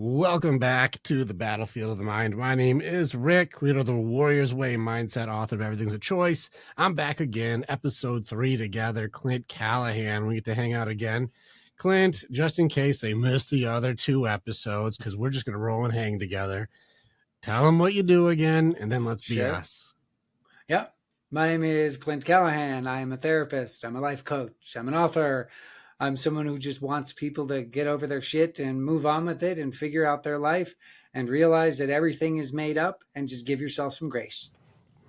Welcome back to the battlefield of the mind. My name is Rick, creator of the Warrior's Way mindset, author of Everything's a Choice. I'm back again, episode 3 together. Clint Callahan, we get to hang out again. Clint, just in case they missed the other 2 episodes, because we're just going to roll and hang together. Tell them what you do again, and then let's BS. Yeah. My name is Clint Callahan. I am a therapist. I'm a life coach. I'm an author. I'm someone who just wants people to get over their shit and move on with it and figure out their life and realize that everything is made up and just give yourself some grace.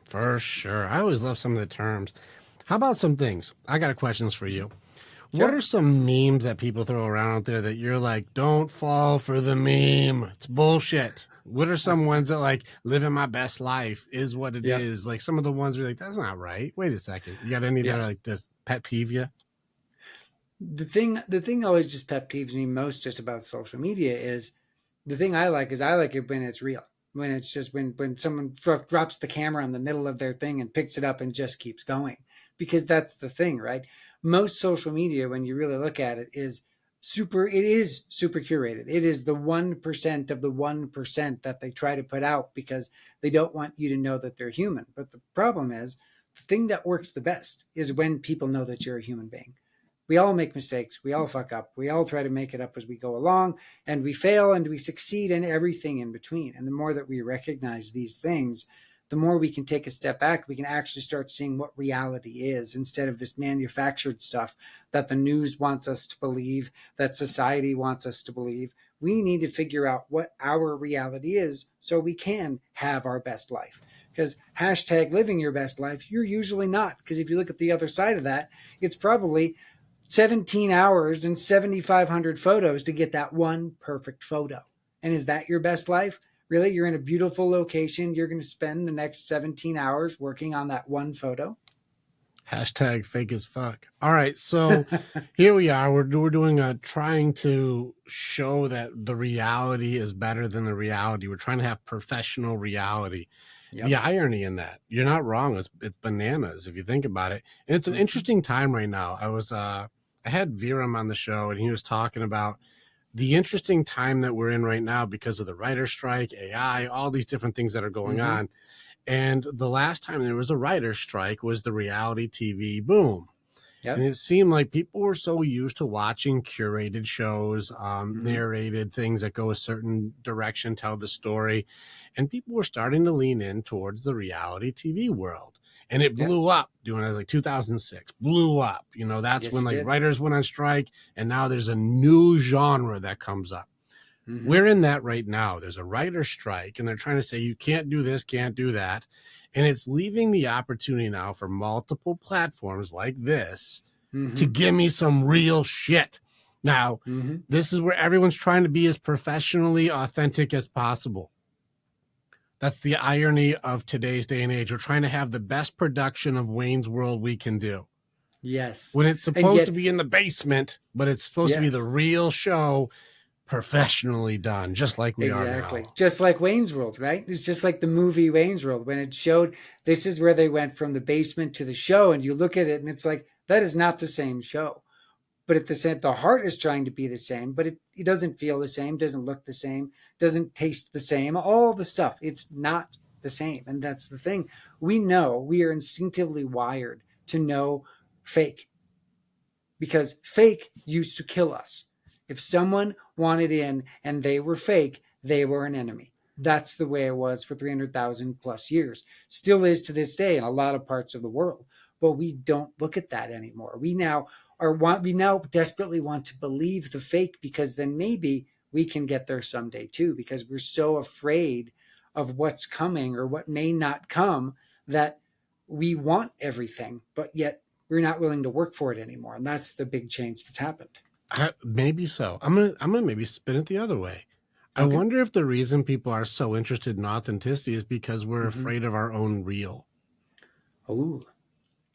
For sure. I always love some of the terms. How about some things? I got questions for you. Sure. What are some memes that people throw around out there that you're like, don't fall for the meme? It's bullshit. What are some ones that like living my best life is what it is? Like some of the ones where you're like, that's not right. Wait a second. You got any that are like this pet peeve you? The thing always just pet peeves me most just about social media is the thing I like it when it's real. When it's just when someone drops the camera in the middle of their thing and picks it up and just keeps going. Because that's the thing, right? Most social media, when you really look at it, is super curated. It is the 1% of the 1% that they try to put out because they don't want you to know that they're human. But the problem is, the thing that works the best is when people know that you're a human being. We all make mistakes. We all fuck up. We all try to make it up as we go along, and we fail and we succeed and everything in between. And the more that we recognize these things, the more we can take a step back. We can actually start seeing what reality is instead of this manufactured stuff that the news wants us to believe, that society wants us to believe. We need to figure out what our reality is so we can have our best life. Because hashtag living your best life, you're usually not. Because if you look at the other side of that, it's probably 17 hours and 7,500 photos to get that one perfect photo. And is that your best life? Really? You're in a beautiful location. You're going to spend the next 17 hours working on that one photo? Hashtag fake as fuck. All right. So here we are. We're doing trying to show that the reality is better than the reality. We're trying to have professional reality. Yep. The irony in that, you're not wrong. It's bananas if you think about it. And it's an interesting time right now. I had Viram on the show, and he was talking about the interesting time that we're in right now because of the writer's strike, AI, all these different things that are going on. And the last time there was a writer's strike was the reality TV boom. Yep. And it seemed like people were so used to watching curated shows, narrated things that go a certain direction, tell the story. And people were starting to lean in towards the reality TV world. And it blew up doing it like 2006, blew up. You know, that's when like writers went on strike. And now there's a new genre that comes up. We're in that right now. There's a writer's strike, and they're trying to say you can't do this, can't do that. And it's leaving the opportunity now for multiple platforms like this to give me some real shit. Now, this is where everyone's trying to be as professionally authentic as possible. That's the irony of today's day and age. We're trying to have the best production of Wayne's World we can do. Yes. When it's supposed to be in the basement, but it's supposed to be the real show, professionally done, just like we are now. Just like Wayne's World, right? It's just like the movie Wayne's World. When it showed, this is where they went from the basement to the show, and you look at it and it's like, that is not the same show. But at the heart is trying to be the same, but it doesn't feel the same, doesn't look the same, doesn't taste the same, all the stuff. It's not the same. And that's the thing. We are instinctively wired to know fake, because fake used to kill us. If someone wanted in and they were fake, they were an enemy. That's the way it was for 300,000 plus years. Still is to this day in a lot of parts of the world. But we don't look at that anymore. We now desperately want to believe the fake, because then maybe we can get there someday too, because we're so afraid of what's coming or what may not come that we want everything, but yet we're not willing to work for it anymore. And that's the big change that's happened. Maybe so. I'm gonna maybe spin it the other way. I wonder if the reason people are so interested in authenticity is because we're afraid of our own real. Oh,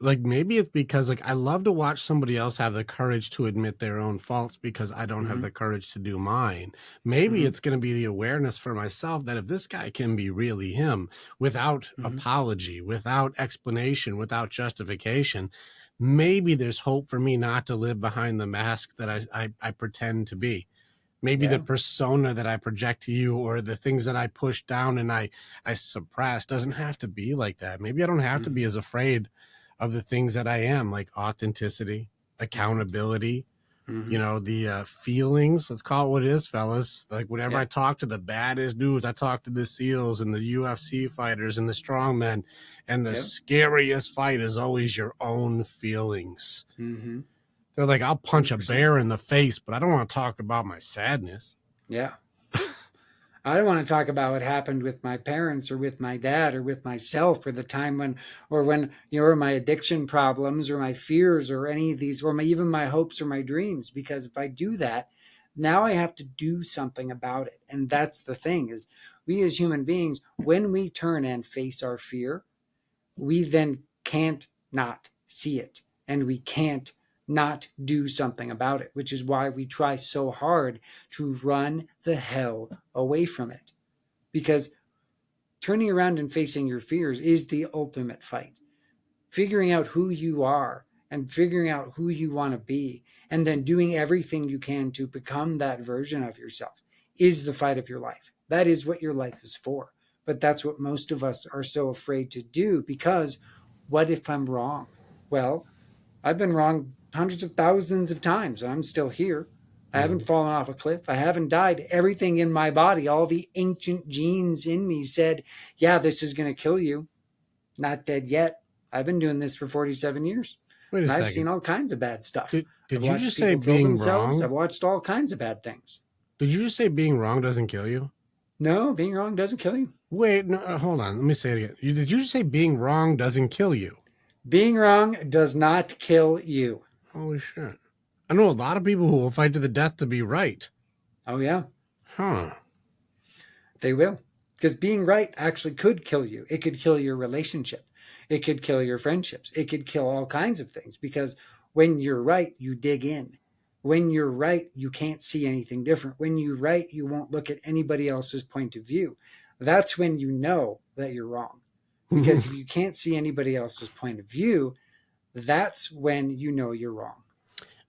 like maybe it's because like I love to watch somebody else have the courage to admit their own faults because I don't have the courage to do mine. Maybe it's going to be the awareness for myself that if this guy can be really him without apology, without explanation, without justification, maybe there's hope for me not to live behind the mask that I pretend to be. maybe the Yeah. persona that I project to you or the things that I push down and I suppress doesn't have to be like that. Maybe I don't have to Mm-hmm. be as afraid of the things that I am, like authenticity, Mm-hmm. accountability, Mm-hmm. the feelings. Let's call it what it is, fellas. Like whenever I Yeah. talk to the baddest dudes, I talk to the SEALs and the UFC fighters and the strongmen, and the Yep. scariest fight is always your own feelings. Mm-hmm. They're like, I'll punch a 100%. bear in the face, but I don't want to talk about my sadness. Yeah. I don't want to talk about what happened with my parents or with my dad or with myself or the time when, or my addiction problems or my fears or any of these, or even my hopes or my dreams. Because if I do that, now I have to do something about it. And that's the thing is we as human beings, when we turn and face our fear, we then can't not see it and we can't not do something about it, which is why we try so hard to run the hell away from it. Because turning around and facing your fears is the ultimate fight. Figuring out who you are and figuring out who you want to be, and then doing everything you can to become that version of yourself is the fight of your life. That is what your life is for. But that's what most of us are so afraid to do because what if I'm wrong? Well, I've been wrong hundreds of thousands of times and I'm still here. I haven't Mm-hmm. fallen off a cliff. I haven't died. Everything in my body, all the ancient genes in me said, yeah, this is going to kill you. Not dead yet. I've been doing this for 47 years Wait a and I've seen second. all kinds of bad stuff. I've Did you watched just say people kill being themselves. wrong? I've watched all kinds of bad things. Did you just say being wrong doesn't kill you? No, being wrong doesn't kill you. Wait, no, hold on. Let me say it again. Did you just say being wrong doesn't kill you? Being wrong does not kill you. Holy shit. I know a lot of people who will fight to the death to be right. Oh, yeah. Huh. They will. Because being right actually could kill you. It could kill your relationship. It could kill your friendships. It could kill all kinds of things. Because when you're right, you dig in. When you're right, you can't see anything different. When you're right, you won't look at anybody else's point of view. That's when you know that you're wrong. Because if you can't see anybody else's point of view, that's when you know you're wrong.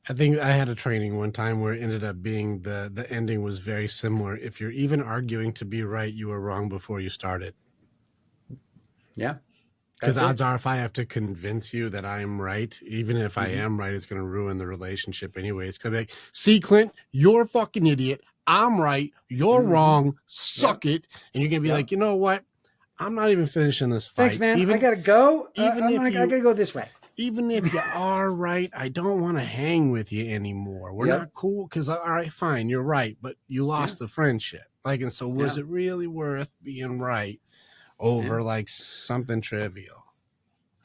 I think I had a training one time where it ended up being the ending was very similar. If you're even arguing to be right, you were wrong before you started. Yeah, Because that's odds it. are, if I have to convince you that I'm right, even if I Mm-hmm. am right, it's going to ruin the relationship anyway. It's going to be like, see, Clint, you're a fucking idiot. I'm right. You're Mm-hmm. wrong. Yep. Suck it. And you're going to be Yep. like, you know what? I'm not even finishing this Thanks, fight. man. I Even gotta go. even if I you gotta go this way. even if you are right, I don't want to hang with you anymore. We're Yep. not cool because all right, fine, you're right, but you Yeah. lost the friendship. Like, and so was Yeah. it really worth being right Yeah. over like something trivial?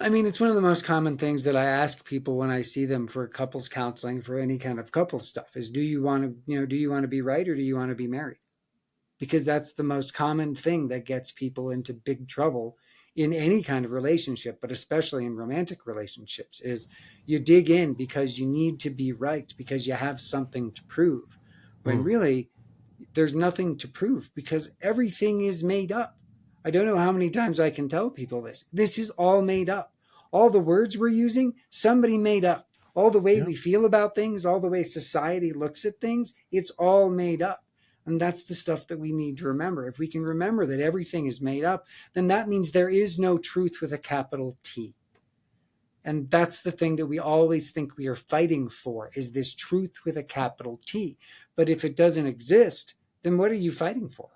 I mean, it's one of the most common things that I ask people when I see them for couples counseling for any kind of couple stuff is do you want to, do you want to be right or do you want to be married? Because that's the most common thing that gets people into big trouble in any kind of relationship, but especially in romantic relationships is you dig in because you need to be right because you have something to prove. When Mm, really there's nothing to prove because everything is made up. I don't know how many times I can tell people this. This is all made up. All the words we're using, somebody made up. All the way yeah. we feel about things, all the way society looks at things, it's all made up. And that's the stuff that we need to remember. If we can remember that everything is made up, then that means there is no truth with a capital T. And that's the thing that we always think we are fighting for is this truth with a capital T. But if it doesn't exist, then what are you fighting for?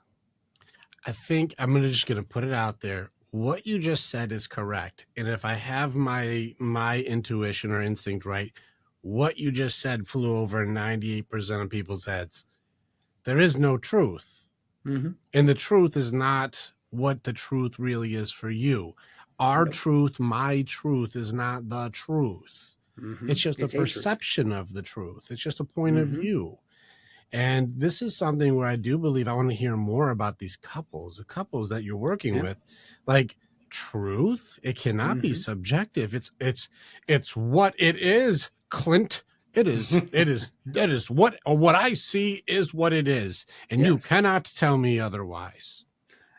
I think I'm just gonna put it out there. What you just said is correct, and if I have my intuition or instinct right, what you just said flew over 98% of people's heads. There is no truth. Mm-hmm. And the truth is not what the truth really is for you. Our Nope. truth, my truth, is not the truth. Mm-hmm. It's just a It's a truth. perception of the truth. It's just a point of Mm-hmm. view. And this is something where I do believe I want to hear more about these couples, the couples that you're working Yeah. with. Like truth, it cannot be Mm-hmm. subjective. It's what it is, Clint. That is what I see is what it is. And you Yes. cannot tell me otherwise.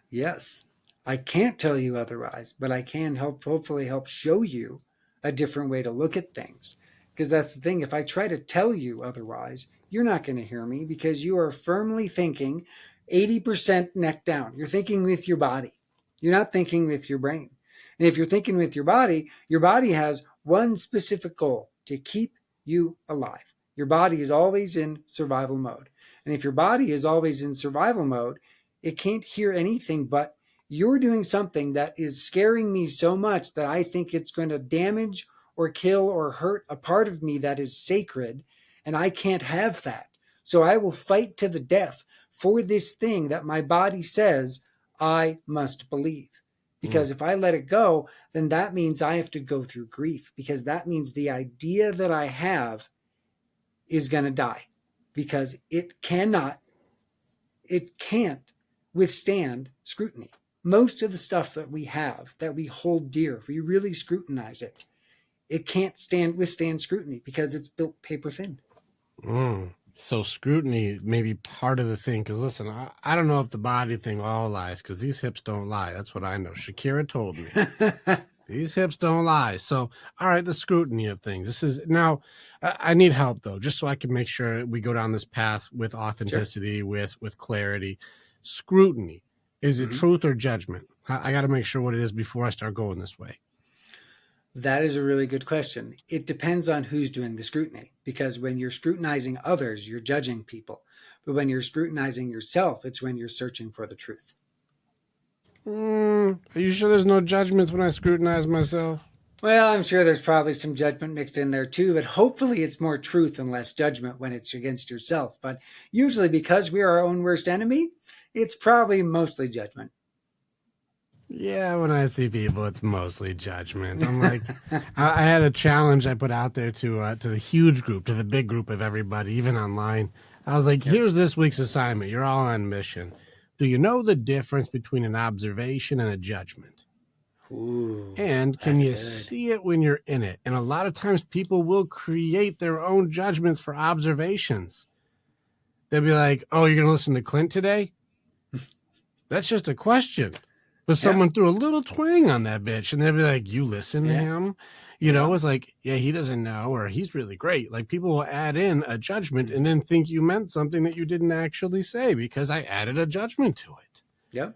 Yes. I can't tell you otherwise, but I can hopefully help show you a different way to look at things. Because that's the thing. If I try to tell you otherwise, you're not going to hear me because you are firmly thinking 80% neck down. You're thinking with your body. You're not thinking with your brain. And if you're thinking with your body has one specific goal: to keep you alive. Your body is always in survival mode. And if your body is always in survival mode, it can't hear anything but you're doing something that is scaring me so much that I think it's going to damage or kill or hurt a part of me that is sacred, and I can't have that. So I will fight to the death for this thing that my body says I must believe. Mm. Because if I let it go, then that means I have to go through grief, because that means the idea that I have is going to die, because it can't withstand scrutiny. Most of the stuff that we have, that we hold dear, if we really scrutinize it, it can't withstand scrutiny because it's built paper thin. Mm. So scrutiny may be part of the thing. Because listen, I don't know if the body thing all lies, because these hips don't lie. That's what I know. Shakira told me. These hips don't lie. So, all right, the scrutiny of things. This is now, I need help though, just so I can make sure we go down this path with Sure. authenticity, with clarity. Scrutiny. Is it Mm-hmm. truth or judgment? I got to make sure what it is before I start going this way. That is a really good question. It depends on who's doing the scrutiny, because when you're scrutinizing others, you're judging people. But when you're scrutinizing yourself, it's when you're searching for the truth. Are you sure there's no judgments when I scrutinize myself? Well, I'm sure there's probably some judgment mixed in there too, but hopefully it's more truth and less judgment when it's against yourself. But usually, because we're our own worst enemy, it's probably mostly judgment. Yeah, when I see people, it's mostly judgment. I'm like, I had a challenge I put out there to the huge group, to the big group of everybody, even online. I was like, Yep. here's this week's assignment. You're all on mission. Do you know the difference between an observation and a judgment? Ooh, And can that's you good. see it when you're in it? And a lot of times people will create their own judgments for observations. They'll be like, oh, you're going to listen to Clint today? That's just a question. But Yeah. someone threw a little twang on that bitch, and they'd be like, you listen to Yeah. him? You Yeah. know, it's like, yeah, he doesn't know, or he's really great. Like, people will add in a judgment and Mm-hmm. then think you meant something that you didn't actually say because I added a judgment to it. Yep.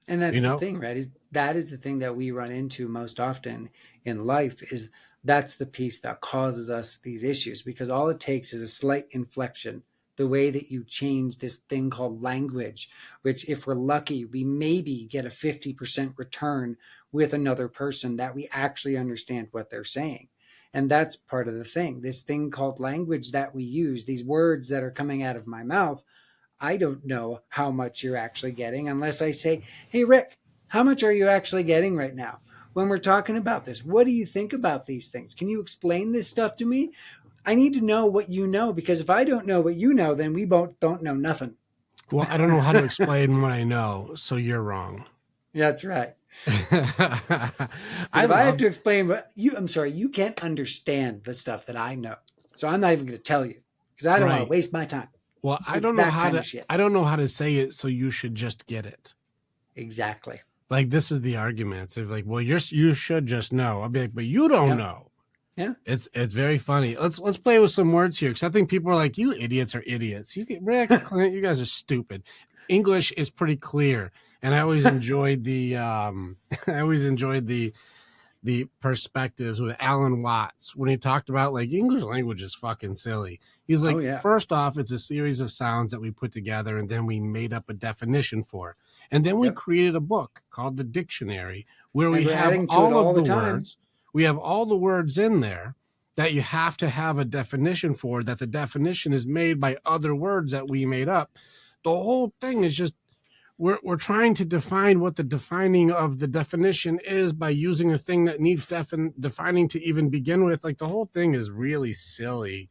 And You that's the know? thing, right? Is that is the thing that we run into most often in life, is that's the piece that causes us these issues, because all it takes is a slight inflection, the way that you change this thing called language, which, if we're lucky, we maybe get a 50% return with another person that we actually understand what they're saying. And that's part of the thing. This thing called language that we use, these words that are coming out of my mouth, I don't know how much you're actually getting unless I say, hey, Rick, how much are you actually getting right now? When we're talking about this, what do you think about these things? Can you explain this stuff to me? I need to know what you know, because if I don't know what you know, then we both don't know nothing. Well, I don't know how to explain what I know, so you're wrong. That's right. I Because if I have love, to explain what you, I'm sorry, you can't understand the stuff that I know. So I'm not even going to tell you, because I don't want to right. waste my time. Well, It's that kind of shit. I don't know how to say it, so you should just get it. Exactly. Like, this is the argument. It's like, well, you should just know. I'll be like, but you don't Yep. know. Yeah. It's very funny. Let's play with some words here, because I think people are like, you idiots are idiots. You get Rick, Clint, you guys are stupid. English is pretty clear, and I always enjoyed the I always enjoyed the perspectives with Alan Watts when he talked about, like, English language is fucking silly. He's Oh, like, yeah. first off, it's a series of sounds that we put together and then we made up a definition for. And then we Yep. created a book called the dictionary where And we we're have adding to it all all of the the time. words. We have all the words in there that you have to have a definition for, that the definition is made by other words that we made up. The whole thing is just, we're trying to define what the defining of the definition is by using a thing that needs defining to even begin with. Like, the whole thing is really silly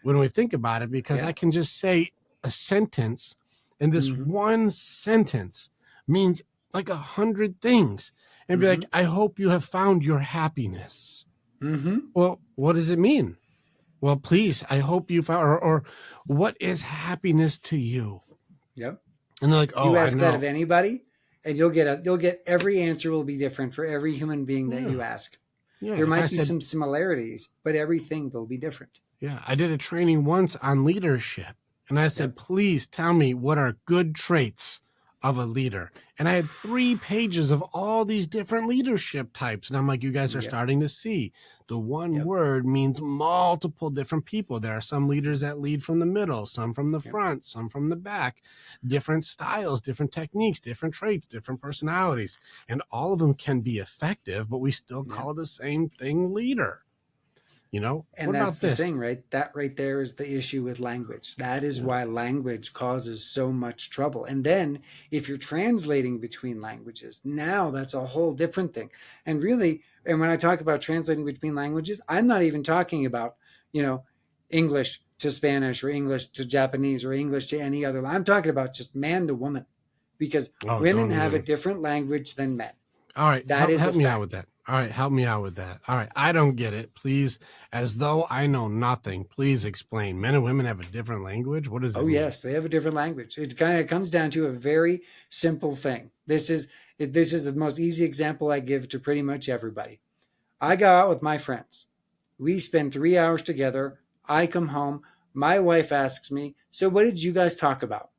when we think about it, because I Yeah. can just say a sentence, and this Mm-hmm. one sentence means like 100 things, and be Mm-hmm. like, I hope you have found your happiness. Mm-hmm. Well, what does it mean? Well, please, I hope you found, or what is happiness to you? Yep. And they're like, oh, You I ask that of know. anybody, and you'll get every answer will be different for every human being that Yeah. you ask. Yeah. There If I might be said, some similarities, but everything will be different. Yeah, I did a training once on leadership, and I said, Yep. please tell me what are good traits of a leader. And I had 3 pages of all these different leadership types. And I'm like, you guys are Yep. starting to see the one Yep. word means multiple different people. There are some leaders that lead from the middle, some from the Yep. front, some from the back, different styles, different techniques, different traits, different personalities. And all of them can be effective, but we still Yep. call the same thing leader. And What that's about the this? thing, right? That right there is the issue with language. That is Yeah. why language causes so much trouble. And then if you're translating between languages, now that's a whole different thing. And really, and when I talk about translating between languages, I'm not even talking about, you know, English to Spanish or English to Japanese or English to any other. I'm talking about just man to woman, because Oh, women don't have a even. different language than men. All right, That is a help me out with fact. that. All right, help me out with that. All right, I don't get it. Please, as though I know nothing. Please explain. Men and women have a different language. What does it Oh mean? yes, they have a different language. It kind of comes down to a very simple thing. This is the most easy example I give to pretty much everybody. I go out with my friends. We spend 3 hours together. I come home. My wife asks me, "So what did you guys talk about?"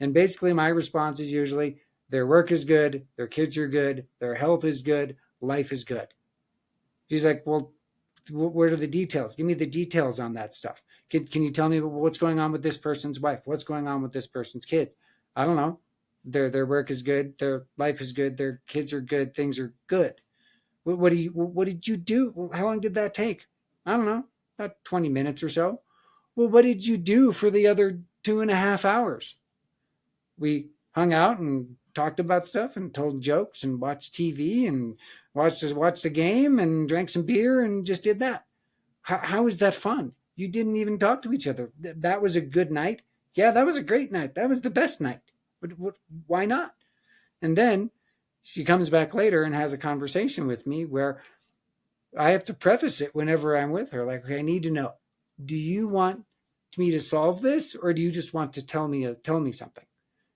And basically, my response is usually, "Their work is good. Their kids are good. Their health is good. Life is good." She's like, "Well, what are the details? Give me the details on that stuff. Can you tell me what's going on with this person's wife? What's going on with this person's kids? I don't know. Their work is good. Their life is good. Their kids are good. Things are good. What did you do? How long did that take? I don't know. About 20 minutes or so. Well, what did you do for the other 2.5 hours? We hung out and talked about stuff and told jokes and watched TV and watched a game and drank some beer and just did that. How is that fun? You didn't even talk to each other. That was a good night. Yeah, that was a great night. That was the best night. Why not? And then she comes back later and has a conversation with me where I have to preface it whenever I'm with her. Like, okay, I need to know, do you want me to solve this, or do you just want to tell me something?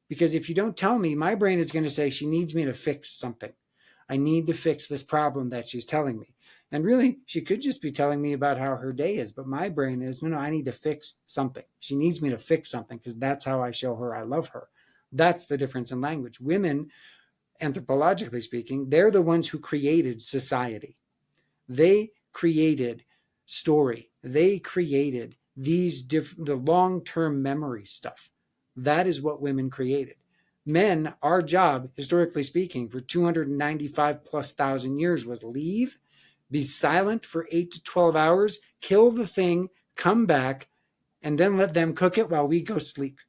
Because if you don't tell me, my brain is going to say she needs me to fix something. I need to fix this problem that she's telling me. And really, she could just be telling me about how her day is. But my brain is, no, I need to fix something. She needs me to fix something because that's how I show her I love her. That's the difference in language. Women, anthropologically speaking, they're the ones who created society. They created story. They created the long-term memory stuff. That is what women created. Men, our job, historically speaking, for 295 plus thousand years was leave, be silent for 8 to 12 hours, kill the thing, come back, and then let them cook it while we go sleep.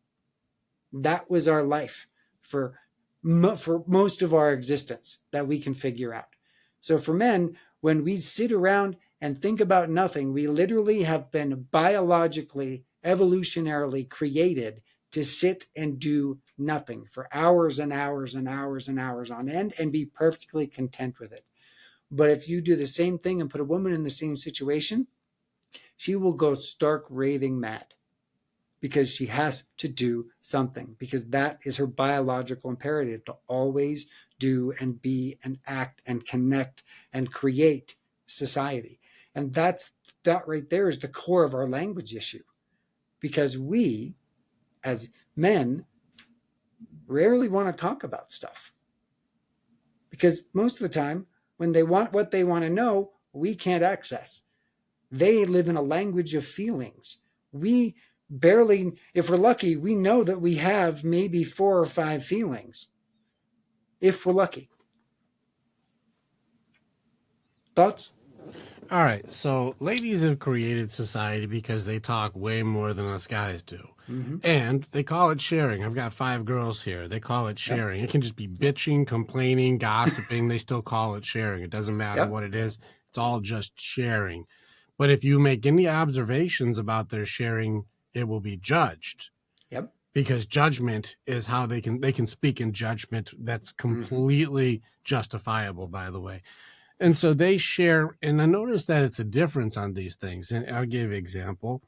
That was our life for for most of our existence that we can figure out. So for men, when we sit around and think about nothing, we literally have been biologically, evolutionarily created to sit and do nothing for hours and hours and hours and hours on end and be perfectly content with it. But if you do the same thing and put a woman in the same situation, she will go stark raving mad because she has to do something, because that is her biological imperative, to always do and be and act and connect and create society. And that right there is the core of our language issue, because we as men rarely want to talk about stuff, because most of the time when they want what they want to know, we can't access. They live in a language of feelings. We barely, if we're lucky, we know that we have maybe 4 or 5 feelings, if we're lucky. Thoughts? All right, so ladies have created society because they talk way more than us guys do. Mm-hmm. And they call it sharing. I've got 5 girls here. They call it Yep. sharing. It can just be bitching, complaining, gossiping. They still call it sharing. It doesn't matter Yep. what it is, it's all just sharing. But if you make any observations about their sharing, it will be judged, Yep. because judgment is how they can speak in judgment that's Mm-hmm. completely justifiable, by the way. And so they share, and I notice that it's a difference on these things. And I'll give you an example.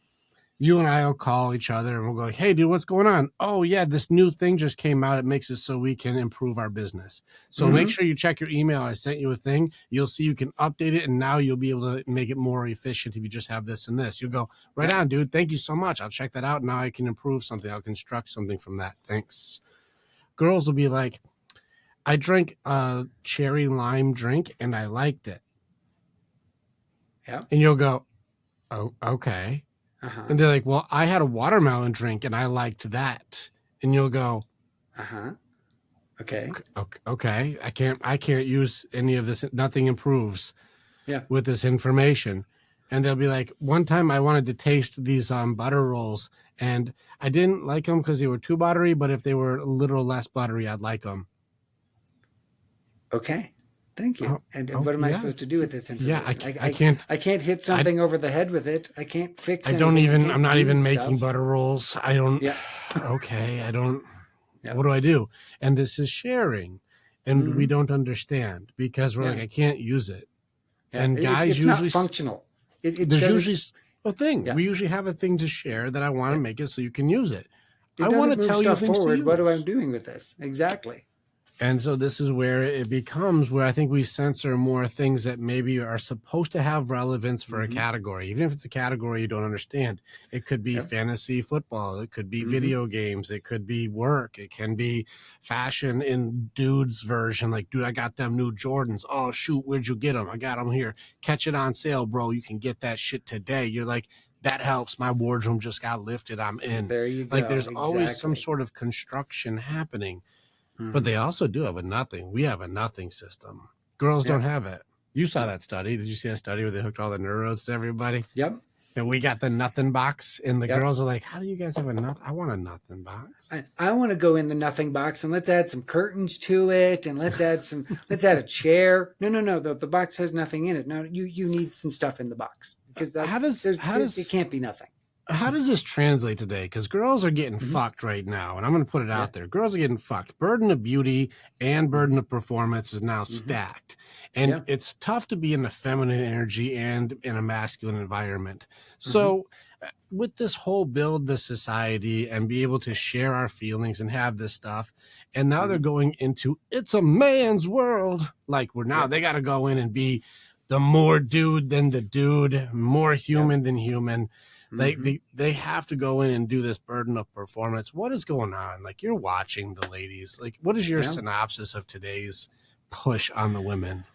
You and I will call each other and we'll go, hey, dude, what's going on? Oh, yeah, this new thing just came out. It makes it so we can improve our business. So make Mm-hmm. sure you check your email. I sent you a thing. You'll see you can update it, and now you'll be able to make it more efficient if you just have this and this. You'll go, right Yep. on, dude. Thank you so much. I'll check that out. Now I can improve something. I'll construct something from that. Thanks. Girls will be like, I drank a cherry lime drink and I liked it. Yep. And you'll go, oh, okay. Uh-huh. And they're like, well, I had a watermelon drink and I liked that. And you'll go, Uh-huh. Okay. okay, I can't use any of this. Nothing improves Yeah. with this information. And they'll be like, one time I wanted to taste these butter rolls and I didn't like them because they were too buttery, but if they were a little less buttery, I'd like them. Okay. Thank you. Oh, And oh what am I yeah. supposed to do with this Yeah, information? I can't. I can't hit I something over the head with it. I can't fix I don't anything. I even. I'm can't not do even making stuff. butter rolls. I don't. Yeah. Okay, I don't. Yeah. What do I do? And this is sharing, and we Mm-hmm. don't understand because we're like, Yeah. I can't use it. Yeah. And guys It's not usually, functional. It there's doesn't. usually a thing. Yeah. We usually have a thing to share that I want to Yeah. make it so you can use it. I It want doesn't to move tell you stuff things to forward. What am I use. doing with this? Exactly. And so this is where it becomes where I think we censor more things that maybe are supposed to have relevance for a Mm-hmm. category, even if it's a category you don't understand. It could be Yep. fantasy football, it could be Mm-hmm. video games, it could be work, it can be fashion in dude's version. Like, dude, I got them new Jordans. Oh, shoot, where'd you get them? I got them here. Catch it on sale, bro. You can get that shit today. You're like, that helps. My wardrobe just got lifted. I'm in. There you Like, go. there's always some Exactly. sort of construction happening. But Mm-hmm. they also do have a nothing. We have a nothing system. Girls don't Yeah. have it. You saw No. that study. Did you see that study where they hooked all the neurodes to everybody? Yep. And we got the nothing box, and the Yep. girls are like, how do you guys have a nothing? I want a nothing box. I want to go in the nothing box and let's add some curtains to it and let's add a chair. No, no, no. The box has nothing in it. No, you need some stuff in the box because How does how it does can't be nothing. how does this translate today? Because girls are getting Mm-hmm. fucked right now, and I'm going to put it Yeah. out there. Girls are getting fucked. Burden of beauty and burden Mm-hmm. of performance is now Mm-hmm. stacked, and Yeah. it's tough to be in a feminine energy and in a masculine environment. Mm-hmm. So, with this whole build the society and be able to share our feelings and have this stuff, and now they're Mm-hmm. going into it's a man's world. Like we're now Yeah. they got to go in and be the more dude than the dude, more Yeah. human than human. They, Mm-hmm. they they have to go in and do this burden of performance. What is going on? Like you're watching the ladies. Like what is your Yeah. synopsis of today's push on the women?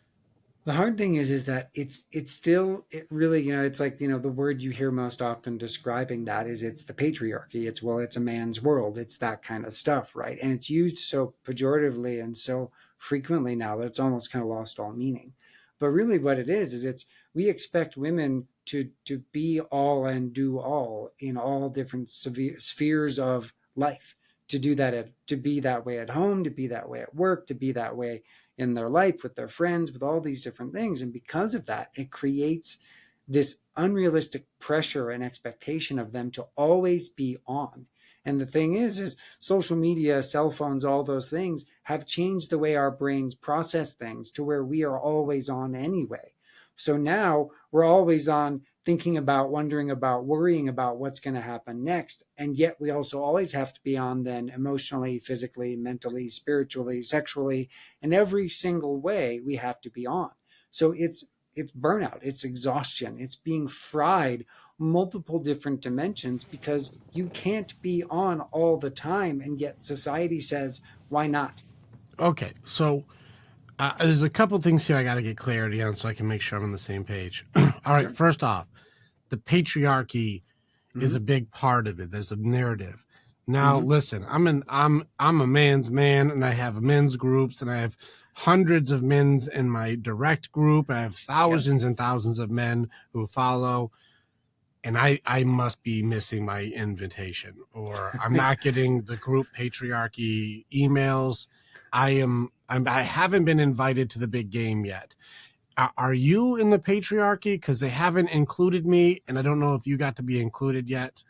The hard thing is that it's still it really it's like the word you hear most often describing that is it's the patriarchy. It's a man's world. It's that kind of stuff, right? And it's used so pejoratively and so frequently now that it's almost kind of lost all meaning. But really, what it is it's we expect women to be all and do all in all different spheres of life. To do that to be that way at home, to be that way at work, to be that way in their life with their friends, with all these different things. And because of that, it creates this unrealistic pressure and expectation of them to always be on. And the thing is social media, cell phones, all those things have changed the way our brains process things to where we are always on anyway. So now we're always on thinking about, wondering about, worrying about what's going to happen next. And yet we also always have to be on then emotionally, physically, mentally, spiritually, sexually, in every single way we have to be on. So it's burnout, it's exhaustion, it's being fried multiple different dimensions because you can't be on all the time. And yet society says, why not? Okay, so there's a couple things here I got to get clarity on so I can make sure I'm on the same page. All right, Sure. first off, the patriarchy is Mm-hmm. a big part of it. There's a narrative. Now, Mm-hmm. listen, I'm a man's man, and I have men's groups, and I have hundreds of men's in my direct group. I have Yep. thousands and thousands of men who follow, and I must be missing my invitation, or I'm not getting the group patriarchy emails. I haven't been invited to the big game yet. Are you in the patriarchy? Because they haven't included me, and I don't know if you got to be included yet.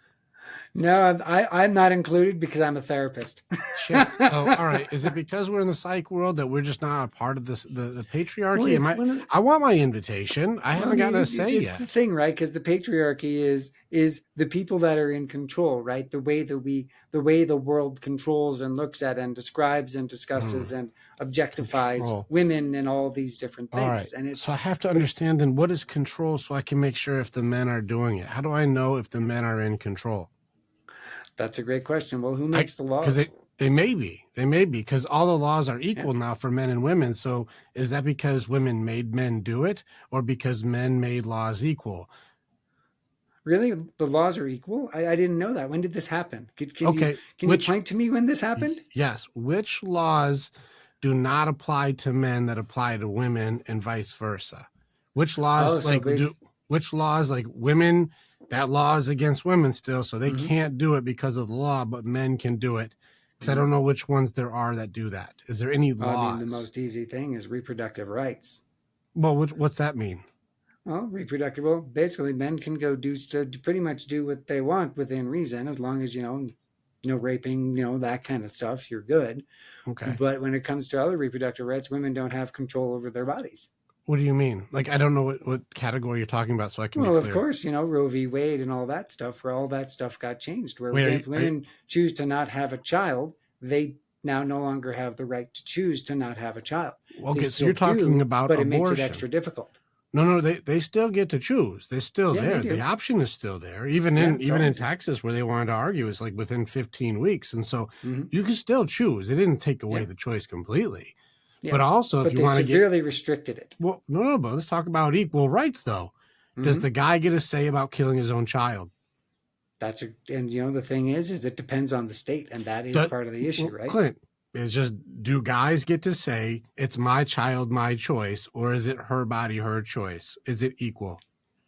No, I'm not included because I'm a therapist. Shit. So, all right. Is it because we're in the psych world that we're just not a part of this, the Well, patriarchy? Am it's I? one of the, I want my invitation. I well, I haven't mean, gotten a say it's the yet. thing, right? Because the patriarchy is the people that are in control, right? The way the world controls and looks at and describes and Hmm. discusses and objectifies Control. women and all these different All right. things. And So I have to but it's understand then what is control so I can make sure if the men are doing it. How do I know if the men are in control? That's a great question. Well, who I makes the because laws? they may be because all the laws are Yeah. equal now for men and women. So is that because women made men do it, or because men made laws equal? Really? The laws are equal? I didn't know that. When did this happen? Okay, Can you which point to me when this happened? yes, which laws do not apply to men that apply to women and vice versa? Which Oh, laws so like based. do which laws like women that law is against women still, so they Hmm. can't do it because of the law, but men can do it. Because I Hmm. don't know which ones there are that do that. Is there any I mean, the laws? most easy thing is reproductive rights. Well, what's that mean? Well, reproductive. Well, basically, men can go pretty much do what they want within reason, as long as no raping, that kind of stuff. You're good. Okay. But when it comes to other reproductive rights, women don't have control over their bodies. What do you mean? Like I don't know what category you're talking about, so I can be Well, of clear. course, Roe v. Wade and all that stuff, where all that stuff got changed, where Wait, if women choose to not have a child, they now no longer have the right to choose to not have a child. They okay, so still you're talking do, about but it makes it abortion. extra difficult. No, they still get to choose. They're still Yeah, they there. The do. option is still there. Even Yeah, in it's even in always there. Texas where they wanted to argue, it's like within 15 weeks. And so Hmm. you can still choose. They didn't take away Yeah, the choice completely. yeah. But also if But you they want to get severely restricted it. well, no, but let's talk about equal rights though. Does Hmm. the guy get a say about killing his own child? And the thing is it depends on the state, and that is Do, part of the issue, well, right? Clint, it's just do guys get to say it's my child, my choice, or is it her body, her choice? Is it equal?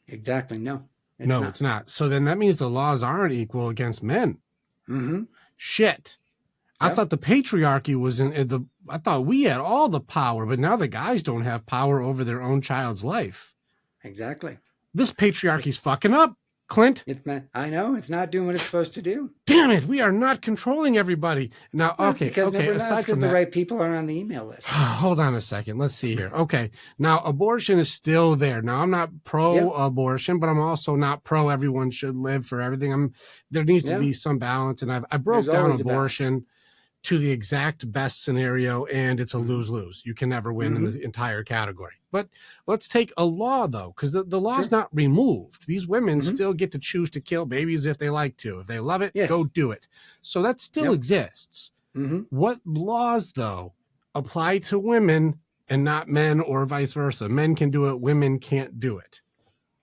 Exactly. No, it's No, not. it's not. So then that means the laws aren't equal against men. Hmm. Shit. I Yep. thought the patriarchy was in the. I thought we had all the power, but now the guys don't have power over their own child's life. Exactly. This patriarchy's fucking up, Clint. I know it's not doing what it's supposed to do. Damn it, we are not controlling everybody. Now, Well, it's because okay, we're not. It's aside because from the that, right people are on the email list. hold on a second. Let's see here. Okay, now abortion is still there. Now, I'm not pro Yep. abortion, but I'm also not pro everyone should live for everything. There needs to Yeah. be some balance, and I There's broke down always a balance. abortion to the exact best scenario, and it's a Hmm. lose-lose. You can never win in Hmm. the entire category. But let's take a law though, because the law's Sure. not removed. These women Hmm. still get to choose to kill babies if they like to. If they love it, go Yes. do it. So that still Yep. exists. Hmm. What laws though apply to women and not men, or vice versa? Men can do it, women can't do it.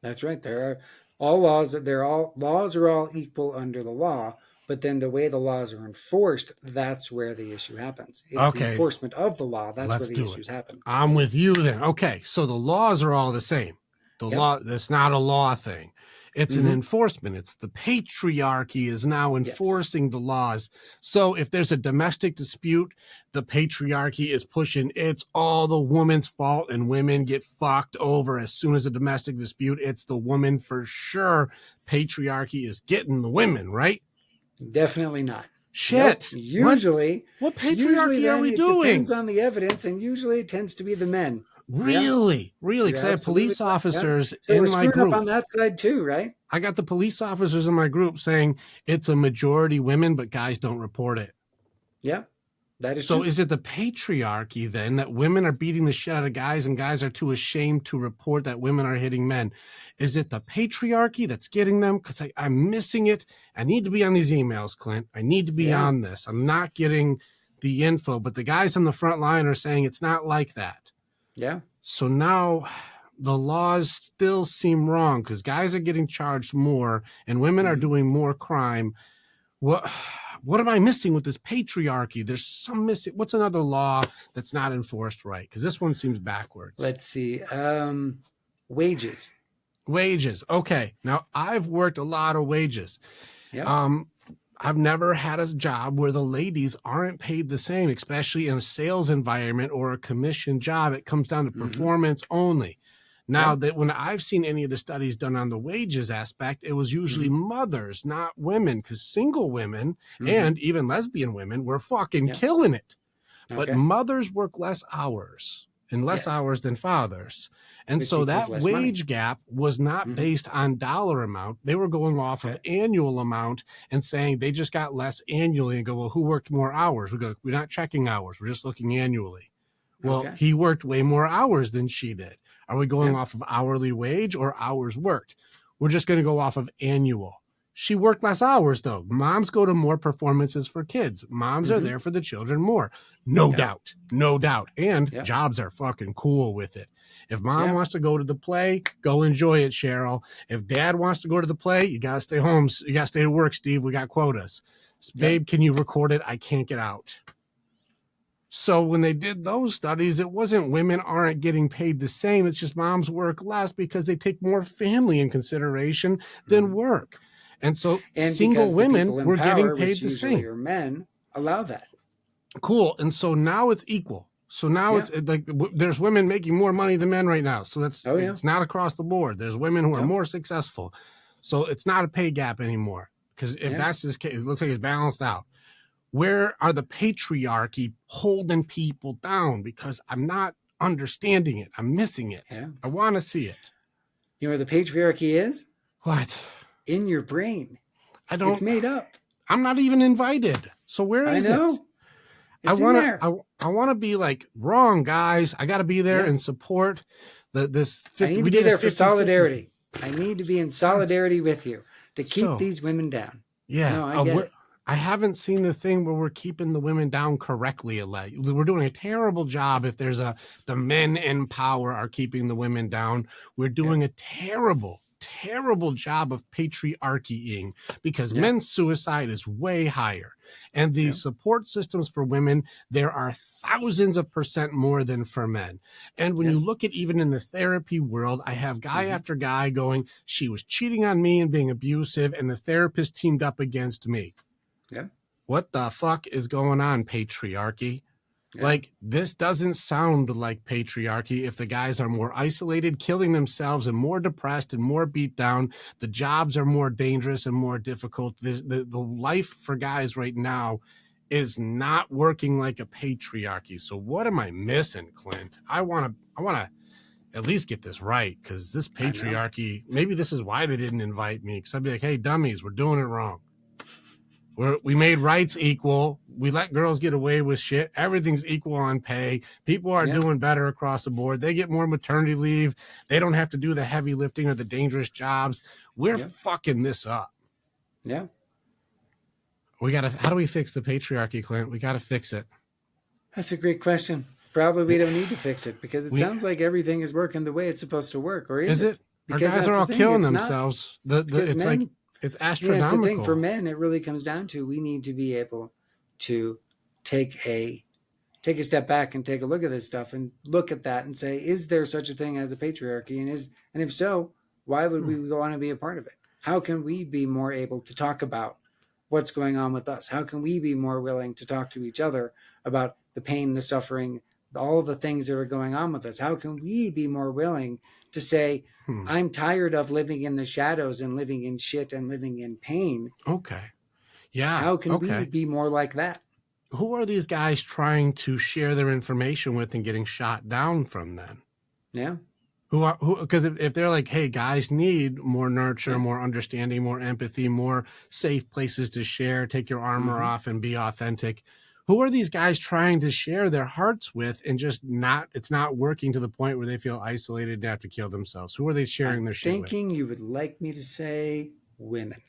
That's right. There are all laws. They're all laws are all equal under the law. But then the way the laws are enforced, that's where the issue happens. It's the Okay, enforcement of the law. That's where let's the do it. issues happen. I'm with you then. Okay, so the laws are all the same. The Yep. law, that's not a law thing. It's an Hmm. enforcement. It's the patriarchy is now Yes. enforcing the laws. So if there's a domestic dispute, the patriarchy is pushing it's all the woman's fault and women get fucked over as soon as a domestic dispute. It's the woman for sure. Patriarchy is getting the women, right? Definitely not. Nope. Shit. What Usually patriarchy are then we it depends doing? on the evidence, and usually it tends to be the men. Yeah, Really? you're Because I have absolutely police right. Yep. officers So we're in my screwing up group. on that side too, right? I got the police officers in my group saying it's a majority women, but guys don't report it. Yeah, that is So true. is it the patriarchy then that women are beating the shit out of guys and guys are too ashamed to report that women are hitting men? Is it the patriarchy that's getting them? Because I'm missing it. I need to be on these emails, Clint. I need to be Yeah, on this. I'm not getting the info, but the guys on the front line are saying it's not like that. yeah. So now the laws still seem wrong because guys are getting charged more and women are Hmm. doing more crime. What what am I missing with this patriarchy? There's some missing. What's another law that's not enforced right? Because this one seems backwards. Let's see. Wages. Wages. Okay. Now I've worked a lot of wages. Yep. Um, I've never had a job where the ladies aren't paid the same, especially in a sales environment or a commission job. It comes down to Hmm. performance only. Now, Yeah. that when I've seen any of the studies done on the wages aspect, it was usually Mm-hmm. mothers, not women, because single women Mm-hmm. and even lesbian women were fucking Yeah. killing it. But Okay. mothers work less hours and less Yes. hours than fathers. And Which so equals that less money. wage gap was not Mm-hmm. based on dollar amount. They were going off of Okay. annual amount and saying they just got less annually and go, well, who worked more hours? We go, we're not checking hours. We're just looking annually. Well, Okay. he worked way more hours than she did. Are we going Yeah. off of hourly wage or hours worked? We're just going to go off of annual. She worked less hours though. Moms go to more performances for kids. Moms are Mm-hmm. there for the children more. No Yep. doubt. No doubt. And Yep. jobs are fucking cool with it. If mom Yeah. wants to go to the play, go enjoy it, Cheryl. If dad wants to go to the play, you got to stay home. You got to stay to work, Steve. We got quotas. Yep. Babe, can you record it? I can't get out. So when they did those studies, it wasn't women aren't getting paid the same. It's just moms work less because they take more family in consideration than Mm-hmm. work. And so And single because the women people in were getting power, which paid the usually same. are men, allow that. Cool. And so now it's equal. So now Yeah. it's like there's women making more money than men right now. So Oh yeah. it's not across the board. There's women who are Yep. more successful. So it's not a pay gap anymore. Because if Yeah. that's this case, it looks like it's balanced out. Where are the patriarchy holding people down? Because I'm not understanding it. I'm missing it. Yeah. I want to see it. You know where the patriarchy is? What? In your brain. I It's don't. made up. I'm not even invited. So where I is it? know. I It's in want there. to. I want to be like wrong, guys. I got to be there Yeah. and support this. 50, I need we to be did a there for 50-50. solidarity. I need to be in solidarity with you to keep So these women down. yeah, No, I get it. I haven't seen the thing where we're keeping the women down correctly. We're doing a terrible job. If there's the men in power are keeping the women down, we're doing a terrible job of patriarchying because Yeah. men's suicide is way higher. And the Yeah. support systems for women, there are thousands of percent more than for men. And when you Yes. look at even in the therapy world, I have guy Mhm. after guy going, she was cheating on me and being abusive, and the therapist teamed up against me. Yeah. What the fuck is going on, patriarchy? Yeah. Like, this doesn't sound like patriarchy if the guys are more isolated, killing themselves, and more depressed and more beat down. The jobs are more dangerous and more difficult. The life for guys right now is not working like a patriarchy. So what am I missing, Clint? I want to at least get this right, because this I know. patriarchy, maybe this is why they didn't invite me, because I'd be like, hey, dummies, we're doing it wrong. We made rights equal. We let girls get away with shit. Everything's equal on pay. People are doing better across the board. They get more maternity leave. They don't have to do the heavy lifting or the dangerous jobs. We're fucking this up. Yeah. How do we fix the patriarchy, Clint? We got to fix it. That's a great question. Probably we don't need to fix it because it sounds like everything is working the way it's supposed to work, or is it? Our Because guys are all killing themselves. It's men, like it's astronomical. That's the thing. For men, it really comes down to we need to be able to take a step back and take a look at this stuff and look at that and say, is there such a thing as a patriarchy? And if so, why would we want to be a part of it? How can we be more able to talk about what's going on with us? How can we be more willing to talk to each other about the pain, the suffering, all the things that are going on with us? How can we be more willing to say, I'm tired of living in the shadows and living in shit and living in pain? Okay. Yeah. How can we be more like that? Who are these guys trying to share their information with and getting shot down from then? Yeah. Because if they're like, hey, guys need more nurture, more understanding, more empathy, more safe places to share, take your armor off and be authentic. Who are these guys trying to share their hearts with and just it's not working to the point where they feel isolated and have to kill themselves? Who are they sharing their shit with? Thinking you would like me to say women.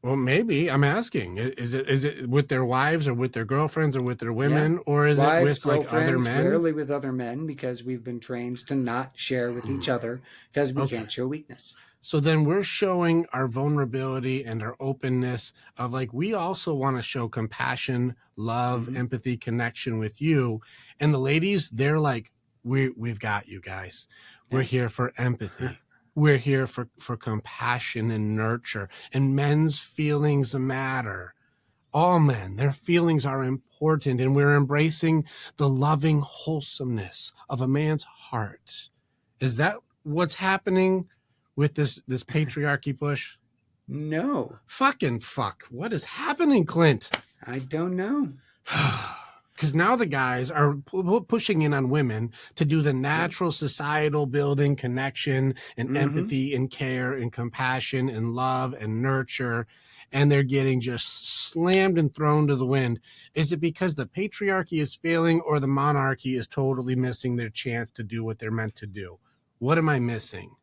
Well, maybe. I'm asking. Is it with their wives or with their girlfriends or with their women, or is it with like other men? Rarely with other men, because we've been trained to not share with each other because we can't show weakness. So then we're showing our vulnerability and our openness of like, we also want to show compassion, love, empathy, connection with you. And the ladies, they're like, we've got you guys. We're here for empathy. We're here for compassion and nurture, and men's feelings matter. All men, their feelings are important, and we're embracing the loving wholesomeness of a man's heart. Is that what's happening with this patriarchy push? No, Fucking fuck. What is happening, Clint? I don't know. Because now the guys are pushing in on women to do the Yep. natural societal building, connection and Mm-hmm. empathy and care and compassion and love and nurture. And they're getting just slammed and thrown to the wind. Is it because the patriarchy is failing or the monarchy is totally missing their chance to do what they're meant to do? What am I missing?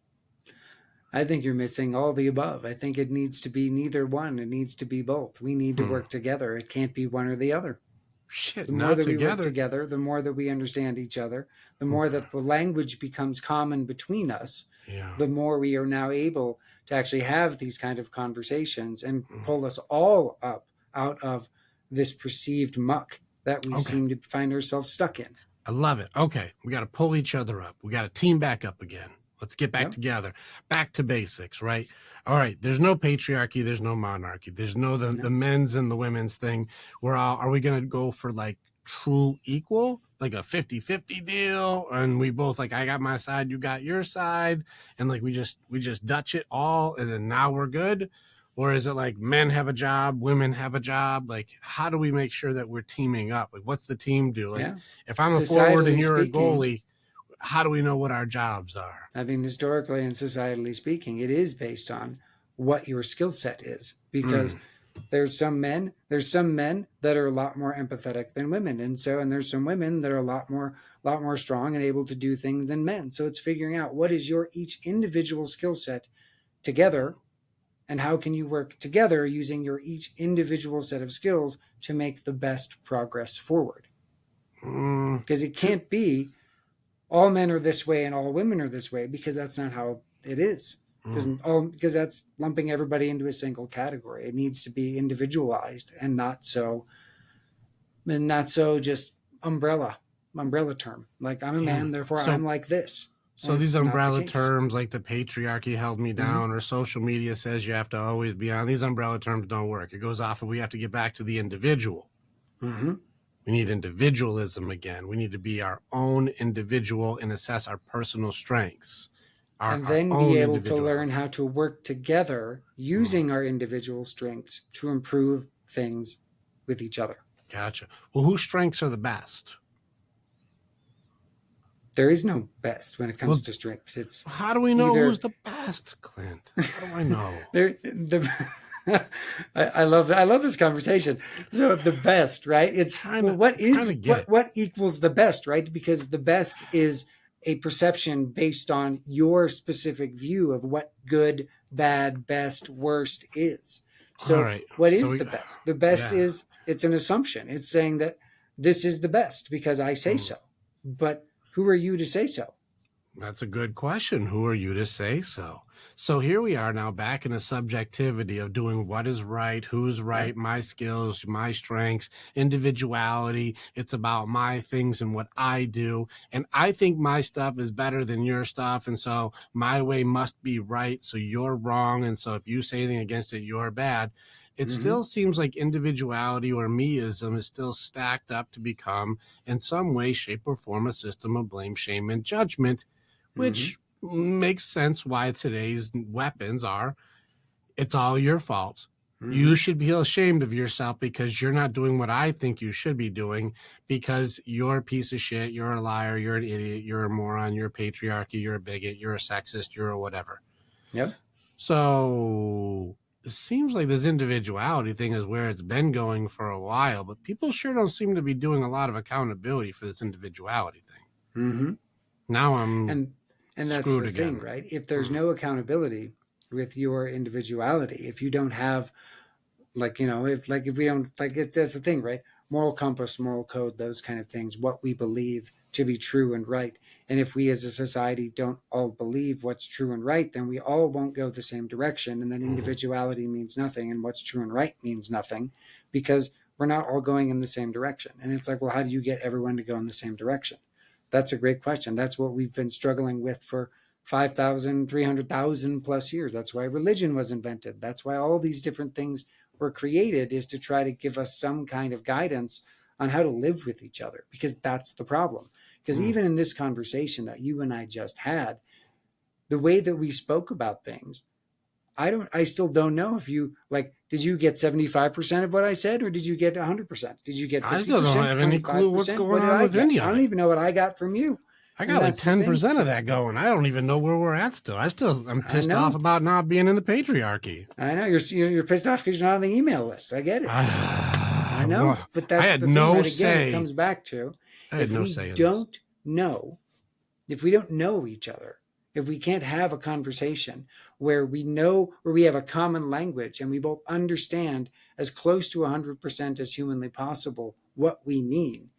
I think you're missing all the above. I think it needs to be neither one. It needs to be both. We need to Hmm. work together. It can't be one or the other. Shit, The more now that we work together. together, the more that we understand each other, the more Okay. that the language becomes common between us, Yeah. the more we are now able to actually have these kind of conversations and Mm. pull us all up out of this perceived muck that we Okay. seem to find ourselves stuck in. I love it. Okay. We got to pull each other up. We got to team back up again. Let's get back Yep. together. Back to basics, right? All right. There's no patriarchy. There's no monarchy. There's no the No. men's and the women's thing. Are we going to go for like true equal, like a 50-50 deal? And we both like, I got my side, you got your side. And like, we just Dutch it all. And then now we're good. Or is it like men have a job, women have a job? Like, how do we make sure that we're teaming up? Like, what's the team do? Like, Yeah. if I'm a forward and Societally you're a speaking, goalie, how do we know what our jobs are? I mean, historically and societally speaking, it is based on what your skill set is because Mm. there's some men that are a lot more empathetic than women, and there's some women that are a lot more strong and able to do things than men. So it's figuring out what is your each individual skill set together, and how can you work together using your each individual set of skills to make the best progress forward. Mm. Because it can't be all men are this way and all women are this way, because that's not how it is. Mm. Because that's lumping everybody into a single category. It needs to be individualized and not so just umbrella term. Like, I'm a Yeah. man, therefore So I'm like this. And so these it's not the umbrella case. terms like the patriarchy held me Mm-hmm. down or social media says you have to always be on, these umbrella terms don't work. It goes off of we have to get back to the individual. Mm-hmm. We need individualism again. We need to be our own individual and assess our personal strengths, And our then be own able to learn individuality. how to work together Mm. using our individual strengths to improve things with each other. Gotcha. Well, whose strengths are the best? There is no best when it comes Well, to strengths. It's how do we know who's either the best, Clint? How do I know? I love this conversation. So the best, right? It's well, I'm trying to get it. what equals the best, right? Because the best is a perception based on your specific view of what good, bad, best, worst is. All So right. what So is we, the best? The best yeah. is, it's an assumption. It's saying that this is the best because I say Mm. so. But who are you to say so? That's a good question. Who are you to say so? So here we are now back in the subjectivity of doing what is right, who's right, Yep. my skills, my strengths, individuality. It's about my things and what I do. And I think my stuff is better than your stuff. And so my way must be right. So you're wrong. And so if you say anything against it, you're bad. It Mm-hmm. still seems like individuality or meism is still stacked up to become, in some way, shape, or form, a system of blame, shame, and judgment, Mm-hmm. which makes sense why today's weapons are it's all your fault. Mm-hmm. You should feel ashamed of yourself because you're not doing what I think you should be doing because you're a piece of shit, you're a liar, you're an idiot, you're a moron, you're a patriarchy, you're a bigot, you're a sexist, you're a whatever. Yep. So it seems like this individuality thing is where it's been going for a while, but people sure don't seem to be doing a lot of accountability for this individuality thing. Mm-hmm. Now I'm and and that's screwed the thing, again. right? If there's no accountability with your individuality, if you don't have, like, if we don't, like, that's the thing, right? Moral compass, moral code, those kind of things, what we believe to be true and right. And if we as a society don't all believe what's true and right, then we all won't go the same direction, and then individuality means nothing and what's true and right means nothing, because we're not all going in the same direction. And it's like, well, how do you get everyone to go in the same direction? That's a great question. That's what we've been struggling with for 5,000, 300,000 plus years. That's why religion was invented. That's why all these different things were created, is to try to give us some kind of guidance on how to live with each other, because that's the problem. Because even in this conversation that you and I just had, the way that we spoke about things, I still don't know if you like, did you get 75% of what I said, or did you get 100%? Did you get I still don't 50%, have any clue what's 25%? going What did on I with get? any I of don't it. even know what I got from you. I And got like that's the thing. 10% of that going. I don't even know where we're at still. I'm I pissed off know. about not being in the patriarchy. I know you're pissed off because you're not on the email list. I get it. I know. Well, But I that's had the thing, no right? Again, it say. comes back to, I had if no we say in this. don't know, if we don't know each other, if we can't have a conversation where we know, where we have a common language and we both understand as close to 100% as humanly possible what we mean,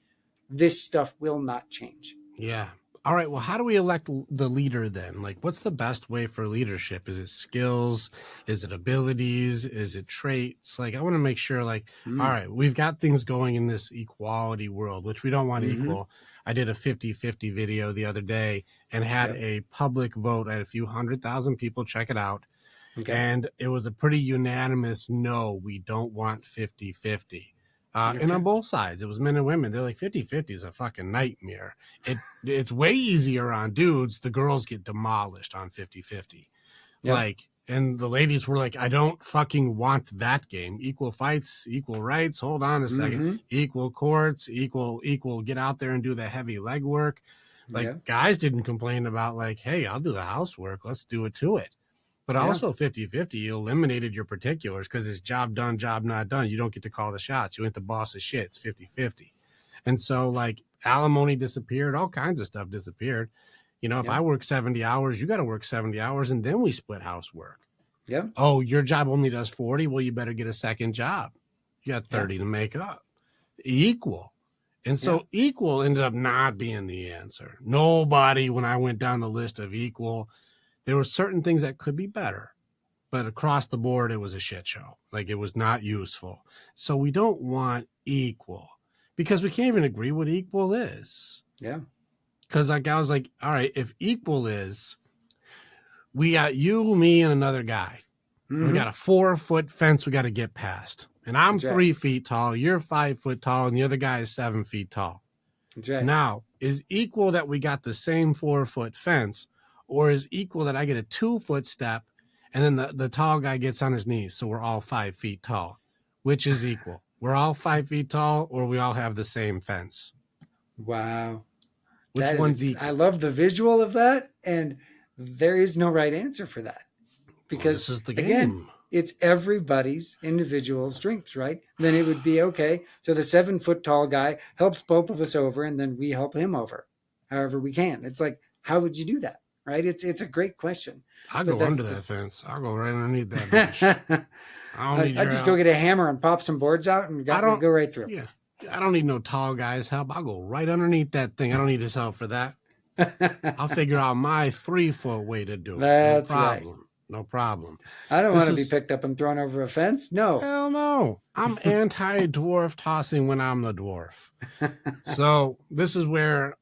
this stuff will not change. Yeah. All right. Well, how do we elect the leader then? Like, what's the best way for leadership? Is it skills? Is it abilities? Is it traits? Like, I want to make sure, like, all Mm. right, we've got things going in this equality world, which we don't want Mm-hmm. equal. I did a 50-50 video the other day and had Yep. a public vote. I had a few 100,000 people check it out. Okay. And it was a pretty unanimous no, we don't want 50-50. And Okay. on both sides, it was men and women. They're like 50-50 is a fucking nightmare. It's way easier on dudes. The girls get demolished on 50-50. Yep. Like, and the ladies were like, I don't fucking want that game. Equal fights, equal rights. Hold on a second. Mm-hmm. Equal courts, equal, get out there and do the heavy legwork. Like, Yep. guys didn't complain about, like, hey, I'll do the housework. Let's do it to it. But Yeah. also 50-50, you eliminated your particulars because it's job done, job not done. You don't get to call the shots. You ain't the boss of shit. It's 50-50. And so, like, alimony disappeared. All kinds of stuff disappeared. You know, if I Yep. work 70 hours, you got to work 70 hours, and then we split housework. Yep. Oh, your job only does 40? Well, you better get a second job. You got Yeah. 30 to make up. Equal. And Yeah. so equal ended up not being the answer. Nobody, when I went down the list of equal, there were certain things that could be better, but across the board, it was a shit show. Like, it was not useful. So we don't want equal because we can't even agree what equal is. Yeah. Because, like, I was like, all right, if equal is, we got you, me, and another guy. And we Mm-hmm. got a 4-foot fence we got to get past. And I'm That's right. 3 feet tall, you're 5 foot tall, and the other guy is 7 feet tall. That's right. Now, is equal that we got the same 4-foot fence, or is equal that I get a 2-foot step and then the tall guy gets on his knees, so we're all 5 feet tall? Which is equal? We're all 5 feet tall, or we all have the same fence? Wow. Which one's I equal? love the visual of that. And there is no right answer for that. Well, Because this is the again, game. it's everybody's individual strengths, right? Then it would be okay. So the 7 foot tall guy helps both of us over, and then we help him over, however we can. It's like, how would you do that, right? It's a great question, I'll but go that's under the. that fence. I'll go right underneath that bitch. I don't need I your just go help. get a hammer and pop some boards out and I don't, go right through. yeah. I don't need no tall guy's help. I'll go right underneath that thing. I don't need his help for that. I'll figure out my 3-foot way to do it. No That's right. problem. No problem. I don't This want to be is picked up and thrown over a fence. No. hell no. I'm anti-dwarf tossing when I'm the dwarf. So this is where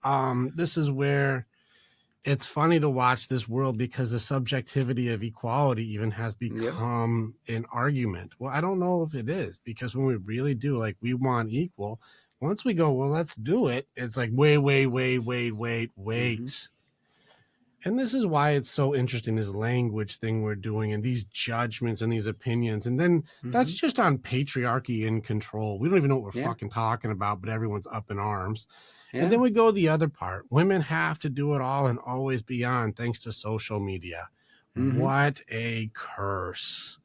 it's funny to watch this world because the subjectivity of equality even has Yep. become an argument. Well, I don't know if it is, because when we really do, like, we want equal, once we go, well, let's do it, it's like, wait. Mm-hmm. And this is why it's so interesting, this language thing we're doing and these judgments and these opinions. And then that's Mm-hmm. just on patriarchy and control. We don't even know what we're Yeah. fucking talking about, but everyone's up in arms. And Yeah. then we go the other part. Women have to do it all and always be on, thanks to social media. Mm-hmm. What a curse.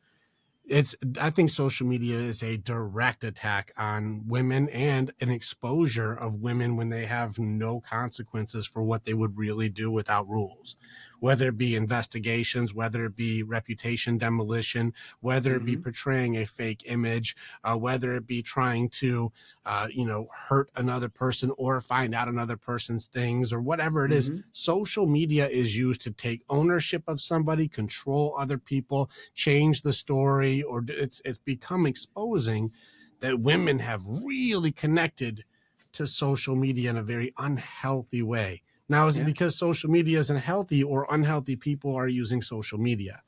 I think social media is a direct attack on women and an exposure of women when they have no consequences for what they would really do without rules, whether it be investigations, whether it be reputation demolition, whether it be Mm-hmm. portraying a fake image, whether it be trying to hurt another person or find out another person's things or whatever it is. Mm-hmm. Social media is used to take ownership of somebody, control other people, change the story, or it's become exposing that women have really connected to social media in a very unhealthy way. Now, is it Yeah. because social media isn't healthy, or unhealthy people are using social media?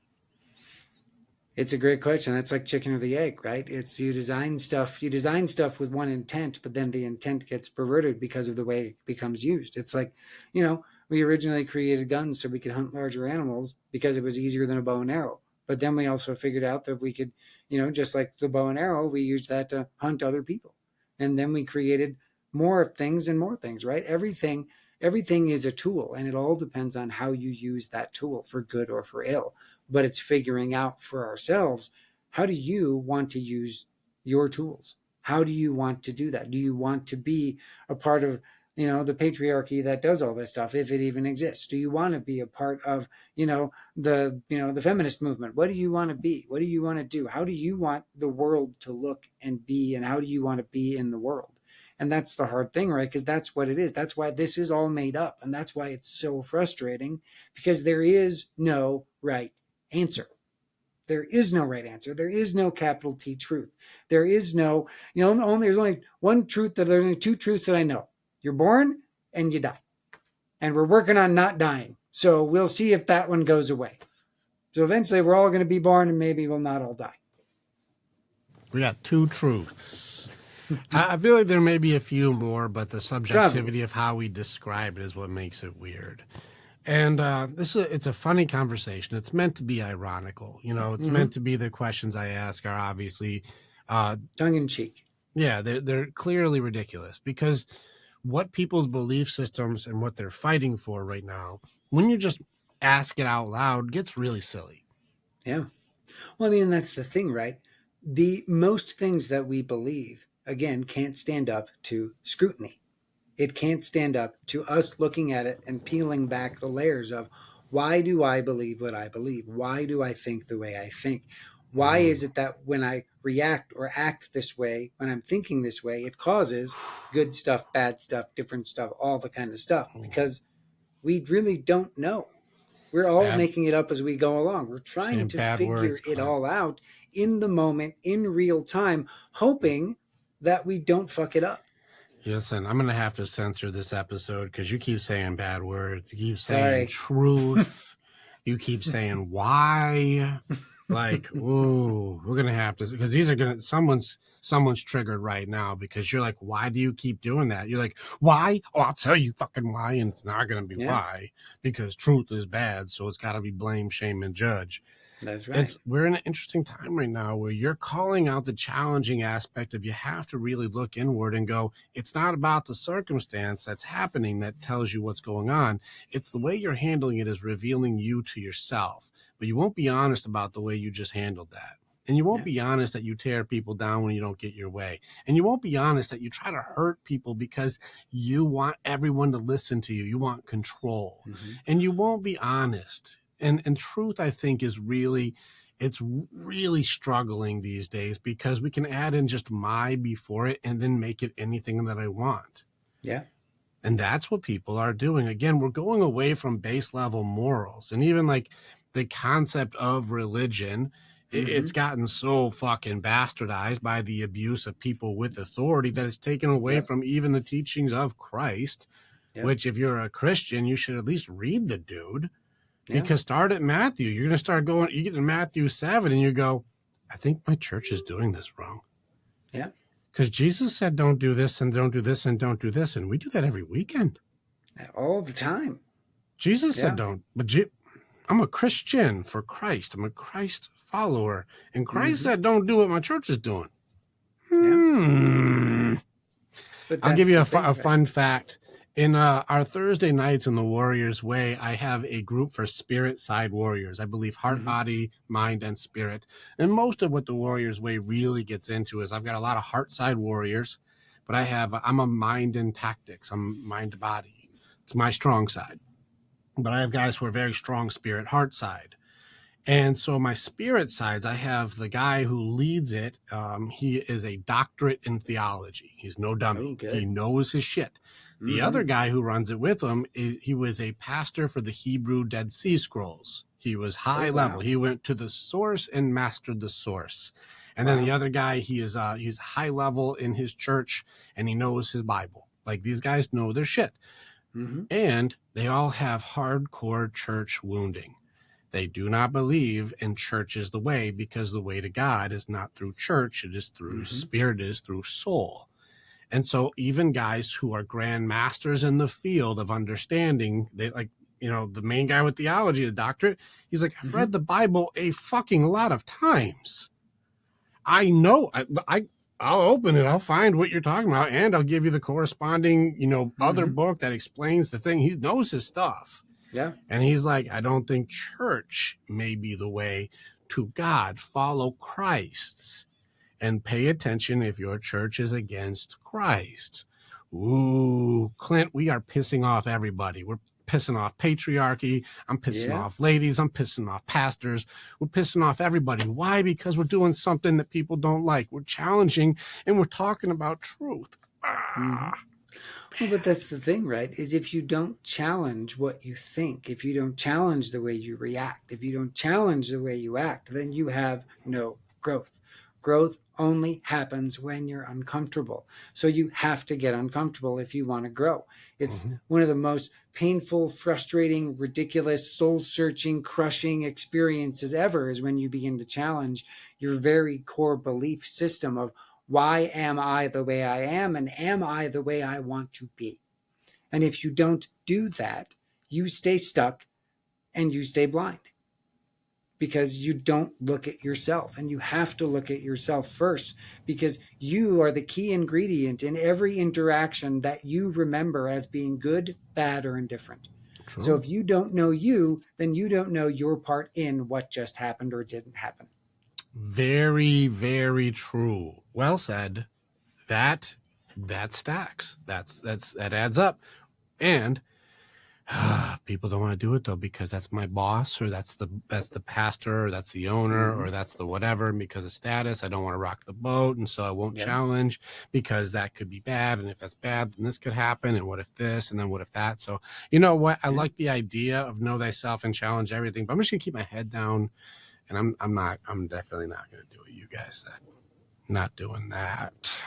It's a great question. That's like chicken or the egg, right? It's you design stuff with one intent, but then the intent gets perverted because of the way it becomes used. It's like, we originally created guns so we could hunt larger animals because it was easier than a bow and arrow. But then we also figured out that we could, just like the bow and arrow, we used that to hunt other people. And then we created more things and more things, right? Everything is a tool, and it all depends on how you use that tool for good or for ill. But it's figuring out for ourselves, how do you want to use your tools? How do you want to do that? Do you want to be a part of, the patriarchy that does all this stuff, if it even exists? Do you want to be a part of, the feminist movement? What do you want to be? What do you want to do? How do you want the world to look and be, and how do you want to be in the world? And that's the hard thing, right? Because that's what it is. That's why this is all made up. And that's why it's so frustrating, because there is no right answer. There is no right answer. There is no capital T truth. There is no, there's only one truth, there's only two truths that I know. You're born and you die. And we're working on not dying. So we'll see if that one goes away. So eventually we're all going to be born and maybe we'll not all die. We got two truths. I feel like there may be a few more, but the subjectivity of how we describe it is what makes it weird. And it's a funny conversation. It's meant to be ironical. It's meant to be, the questions I ask are obviously tongue in cheek. Yeah, they're clearly ridiculous, because what people's belief systems and what they're fighting for right now, when you just ask it out loud, gets really silly. Yeah. Well, I mean, that's the thing, right? The most things that we believe, again, can't stand up to scrutiny. It can't stand up to us looking at it and peeling back the layers of, why do I believe what I believe? Why do I think the way I think? Why is it that when I react or act this way, when I'm thinking this way, it causes good stuff, bad stuff, different stuff, all the kind of stuff? Because we really don't know. We're all making it up as we go along. We're trying to figure it all out in the moment, in real time, hoping that we don't fuck it up. Listen, I'm going to have to censor this episode because you keep saying bad words. You keep saying truth. You keep saying why. Like, ooh, we're going to have to, because these are going to, someone's triggered right now, because you're like, why do you keep doing that? You're like, why? Oh, I'll tell you fucking why. And it's not going to be why, because truth is bad. So it's got to be blame, shame, and judge. That's right. We're in an interesting time right now where you're calling out the challenging aspect of, you have to really look inward and go, it's not about the circumstance that's happening that tells you what's going on. It's the way you're handling it is revealing you to yourself. But you won't be honest about the way you just handled that. And you won't be honest that you tear people down when you don't get your way. And you won't be honest that you try to hurt people because you want everyone to listen to you. You want control. And you won't be honest. And truth, I think, is really, it's really struggling these days, because we can add in just my before it and then make it anything that I want. Yeah. And that's what people are doing. Again, we're going away from base level morals, and even like the concept of religion. It's gotten so fucking bastardized by the abuse of people with authority that it's taken away from even the teachings of Christ, which, if you're a Christian, you should at least read the dude. Because start at Matthew. You're going to start going, you get to Matthew 7 and you go, I think my church is doing this wrong. Yeah. Because Jesus said, don't do this and don't do this and don't do this. And we do that every weekend. All the time. Jesus said don't. But I'm a Christian for Christ. I'm a Christ follower. And Christ said, don't do what my church is doing. I'll give you a fun fact. In our Thursday nights in the Warriors Way, I have a group for spirit side warriors. I believe heart, body, mind, and spirit. And most of what the Warriors Way really gets into is, I've got a lot of heart side warriors, but I'm a mind and tactics. I'm mind to body. It's my strong side. But I have guys who are very strong spirit, heart side. And so my spirit sides, I have the guy who leads it. He is a doctorate in theology. He's no dummy. He knows his shit. The other guy who runs it with him, he was a pastor for the Hebrew Dead Sea Scrolls. He was high level. He went to the source and mastered the source. And then the other guy, he's high level in his church, and he knows his Bible. Like, these guys know their shit. And they all have hardcore church wounding. They do not believe in church is the way, because the way to God is not through church. It is through Mm-hmm. spirit, it is through soul. And so even guys who are grand masters in the field of understanding, they like, the main guy with theology, the doctorate, he's like, I've Mm-hmm. read the Bible a fucking lot of times. I know I'll open it. I'll find what you're talking about, and I'll give you the corresponding, other Mm-hmm. book that explains the thing. He knows his stuff. Yeah. And he's like, I don't think church may be the way to God. Follow Christ's and pay attention if your church is against Christ. Ooh, Clint, we are pissing off everybody. We're pissing off patriarchy. I'm pissing Yeah. off ladies. I'm pissing off pastors. We're pissing off everybody. Why? Because we're doing something that people don't like. We're challenging and we're talking about truth. Mm-hmm. Ah, Well, but that's the thing, right? Is if you don't challenge what you think, if you don't challenge the way you react, if you don't challenge the way you act, then you have no growth. Growth only happens when you're uncomfortable. So you have to get uncomfortable if you want to grow. It's mhm. one of the most painful, frustrating, ridiculous, soul searching, crushing experiences ever is when you begin to challenge your very core belief system of, why am I the way I am? And am I the way I want to be? And if you don't do that, you stay stuck and you stay blind because you don't look at yourself. And you have to look at yourself first, because you are the key ingredient in every interaction that you remember as being good, bad, or indifferent. So True. if you don't know you, then you don't know your part in what just happened or didn't happen. Very, very true. Well said. That stacks. That adds up. And people don't want to do it though, because that's my boss, or that's the pastor, or that's the owner, Mm-hmm. or that's the whatever. And because of status, I don't want to rock the boat, and so I won't Yep. challenge, because that could be bad. And if that's bad, then this could happen. And what if this? And then what if that? So you know what? I Yeah. like the idea of know thyself and challenge everything, but I'm just gonna keep my head down, and I'm definitely not gonna do what you guys said. Not doing that.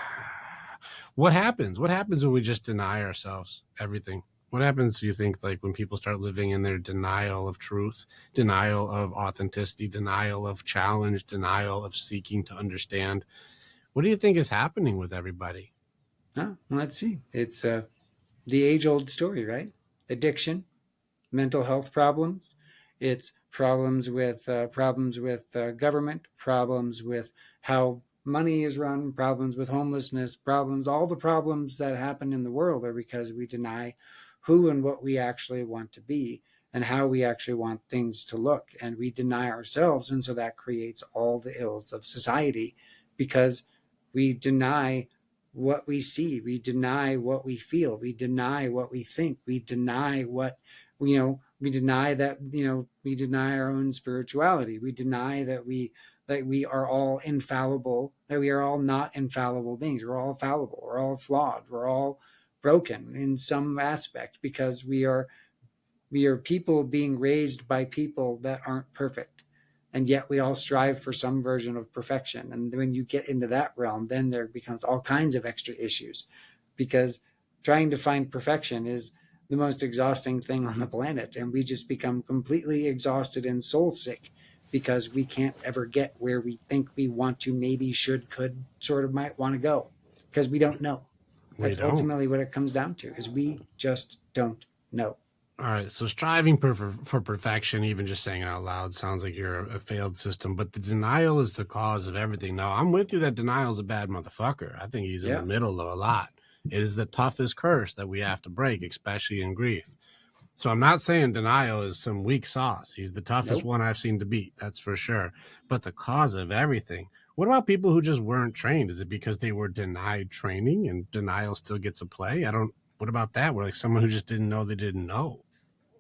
What happens? What happens when we just deny ourselves everything? What happens, do you think, like when people start living in their denial of truth, denial of authenticity, denial of challenge, denial of seeking to understand? What do you think is happening with everybody? Oh, well, let's see. It's the age old story, right? Addiction, mental health problems. It's problems with government, problems with how money is run, problems with homelessness, problems. All the problems that happen in the world are because we deny who and what we actually want to be and how we actually want things to look, and we deny ourselves, and so that creates all the ills of society because we deny what we see, we deny what we feel, we deny what we think, we deny what we deny that we deny our own spirituality, we deny that we are all infallible, that we are all not infallible beings, we're all fallible, we're all flawed, we're all broken in some aspect because we are people being raised by people that aren't perfect, and yet we all strive for some version of perfection. And when you get into that realm, then there becomes all kinds of extra issues, because trying to find perfection is the most exhausting thing on the planet, and we just become completely exhausted and soul sick because we can't ever get where we think we want to, maybe, should, could, sort of might want to go, because we don't know. We That's don't. ultimately what it comes down to, is we just don't know. All right, so striving for perfection, even just saying it out loud, sounds like you're a failed system. But the denial is the cause of everything. Now, I'm with you that denial is a bad motherfucker. I think he's in the Yeah. middle of a lot. It is the toughest curse that we have to break, especially in grief. So I'm not saying denial is some weak sauce. He's the toughest Nope. one I've seen to beat, that's for sure. But the cause of everything. What about people who just weren't trained? Is it because they were denied training and denial still gets a play? I don't. What about that? We're like someone who just didn't know they didn't know.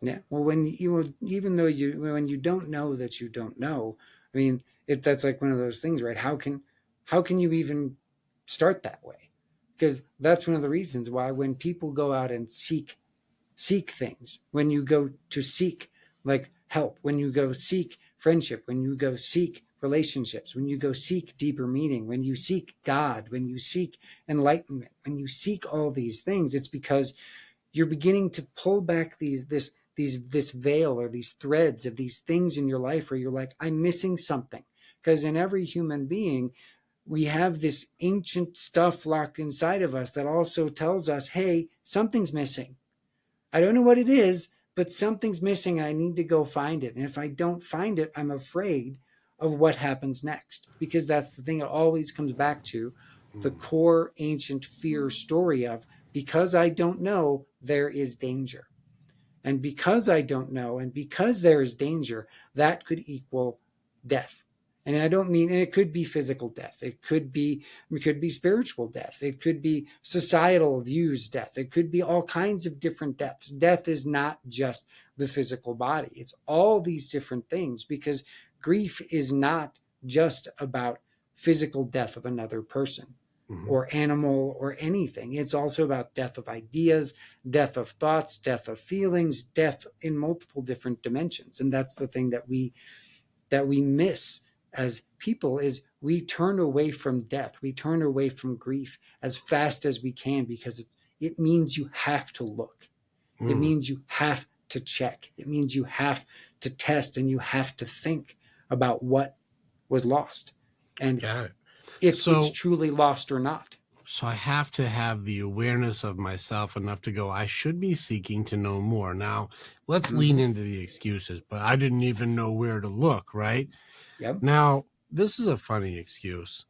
Yeah. Well, even though when you don't know that you don't know, I mean, that's like one of those things, right? How can you even start that way? Because that's one of the reasons why when people go out and seek things, when you go to seek like help, when you go seek friendship, when you go seek relationships, when you go seek deeper meaning, when you seek God, when you seek enlightenment, when you seek all these things, it's because you're beginning to pull back this veil or these threads of these things in your life where you're like, I'm missing something. Because in every human being, we have this ancient stuff locked inside of us that also tells us, hey, something's missing. I don't know what it is, but something's missing and I need to go find it. And if I don't find it, I'm afraid of what happens next. Because that's the thing, it always comes back to the core ancient fear story of, because I don't know, there is danger. And because I don't know, and because there is danger, that could equal death. And I don't mean, and it could be physical death. It could be spiritual death. It could be societal views death. It could be all kinds of different deaths. Death is not just the physical body. It's all these different things, because grief is not just about physical death of another person or animal or anything. It's also about death of ideas, death of thoughts, death of feelings, death in multiple different dimensions. And that's the thing that we miss as people, is we turn away from death. We turn away from grief as fast as we can, because it means you have to look. It means you have to check. It means you have to test, and you have to think about what was lost. And Got it. if it's truly lost or not. So I have to have the awareness of myself enough to go, I should be seeking to know more. Now, let's lean into the excuses, but I didn't even know where to look, right? Yep. Now, this is a funny excuse.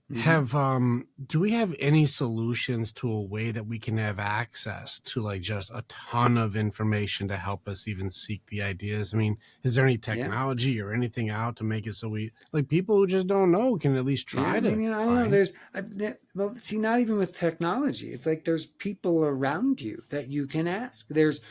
Do we have any solutions to a way that we can have access to like just a ton of information to help us even seek the ideas? I mean, is there any technology or anything out to make it so we, like, people who just don't know can at least try to I don't know. Well, see, not even with technology. It's like there's people around you that you can ask. There's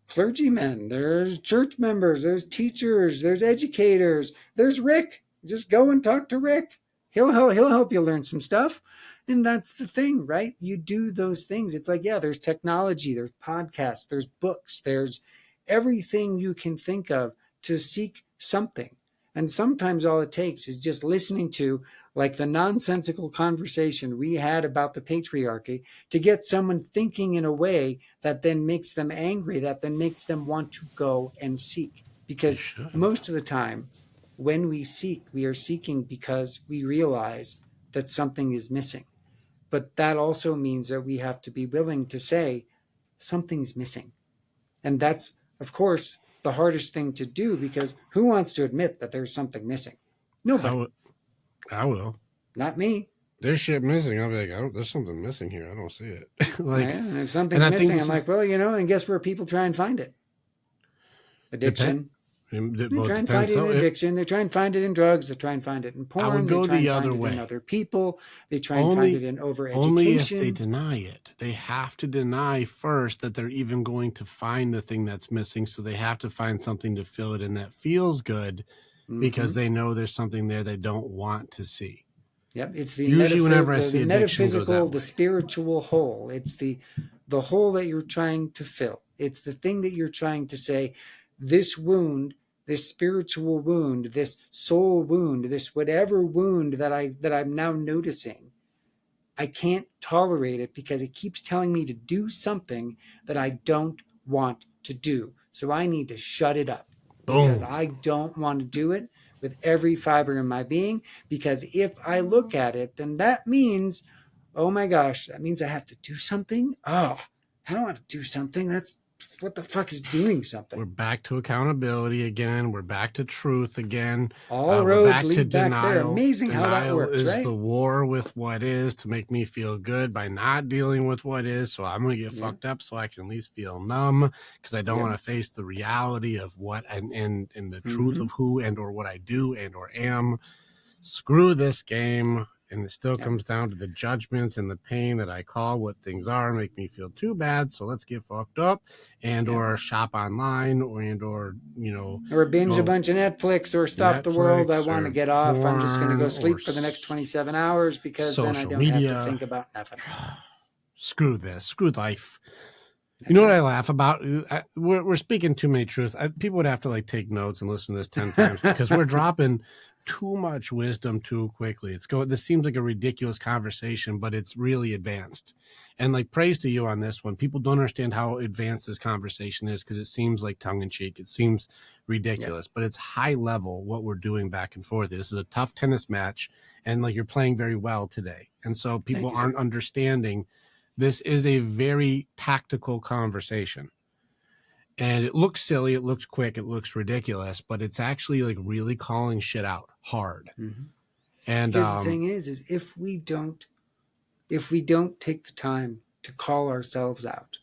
clergymen, there's church members, there's teachers, there's educators, there's Rick. Just go and talk to Rick. He'll help you learn some stuff. And that's the thing, right? You do those things. It's like, yeah, there's technology, there's podcasts, there's books, there's everything you can think of to seek something. And sometimes all it takes is just listening to, like, the nonsensical conversation we had about the patriarchy, to get someone thinking in a way that then makes them angry, that then makes them want to go and seek. Because most of the time, when we seek, we are seeking because we realize that something is missing. But that also means that we have to be willing to say, something's missing. And that's, of course, the hardest thing to do, because who wants to admit that there's something missing? Nobody. I will. Not me. There's shit missing. I'll be like, there's something missing here. I don't see it. Like, yeah, and if something's missing, I'm like, well, and guess where people try and find it? Addiction. They try and find it in addiction. They try and find it in drugs. They try and find it in porn. I would go the other way. In other people. They try and find it in overeducation. Only if they deny it. They have to deny first that they're even going to find the thing that's missing. So they have to find something to fill it in that feels good, because they know there's something there they don't want to see. Yep, it's the usually whenever I see metaphysical, the spiritual hole. It's the hole that you're trying to fill. It's the thing that you're trying to say, this wound, this spiritual wound, this soul wound, this whatever wound that I'm now noticing, I can't tolerate it because it keeps telling me to do something that I don't want to do. So I need to shut it up, because I don't want to do it with every fiber in my being. Because if I look at it, then that means, oh my gosh, that means I have to do something. Oh, I don't want to do something. That's, what the fuck is doing something? We're back to accountability again. We're back to truth again. All roads lead back there. Amazing how that works, right? Is the war with what is to make me feel good by not dealing with what is. So I'm going to get fucked up so I can at least feel numb, because I don't want to face the reality of what and the truth of who and or what I do and or am. Screw this game. And it still comes down to the judgments and the pain that I call what things are, make me feel too bad. So let's get fucked up and or shop online or or binge a bunch of Netflix or stop the world. I want to get off. I'm just going to go sleep for the next 27 hours because then I don't have to think about nothing. Screw this. Screw life. You know what I laugh about? We're speaking too many truths. People would have to like take notes and listen to this 10 times because we're dropping too much wisdom too quickly. This seems like a ridiculous conversation, but it's really advanced. And like, praise to you on this one. People don't understand how advanced this conversation is because it seems like tongue in cheek. It seems ridiculous, but it's high level what we're doing back and forth. This is a tough tennis match, and like, you're playing very well today. And so people aren't understanding this is a very tactical conversation. And it looks silly, it looks quick, it looks ridiculous, but it's actually like really calling shit out hard. Mm-hmm. And because the thing is if we don't take the time to call ourselves out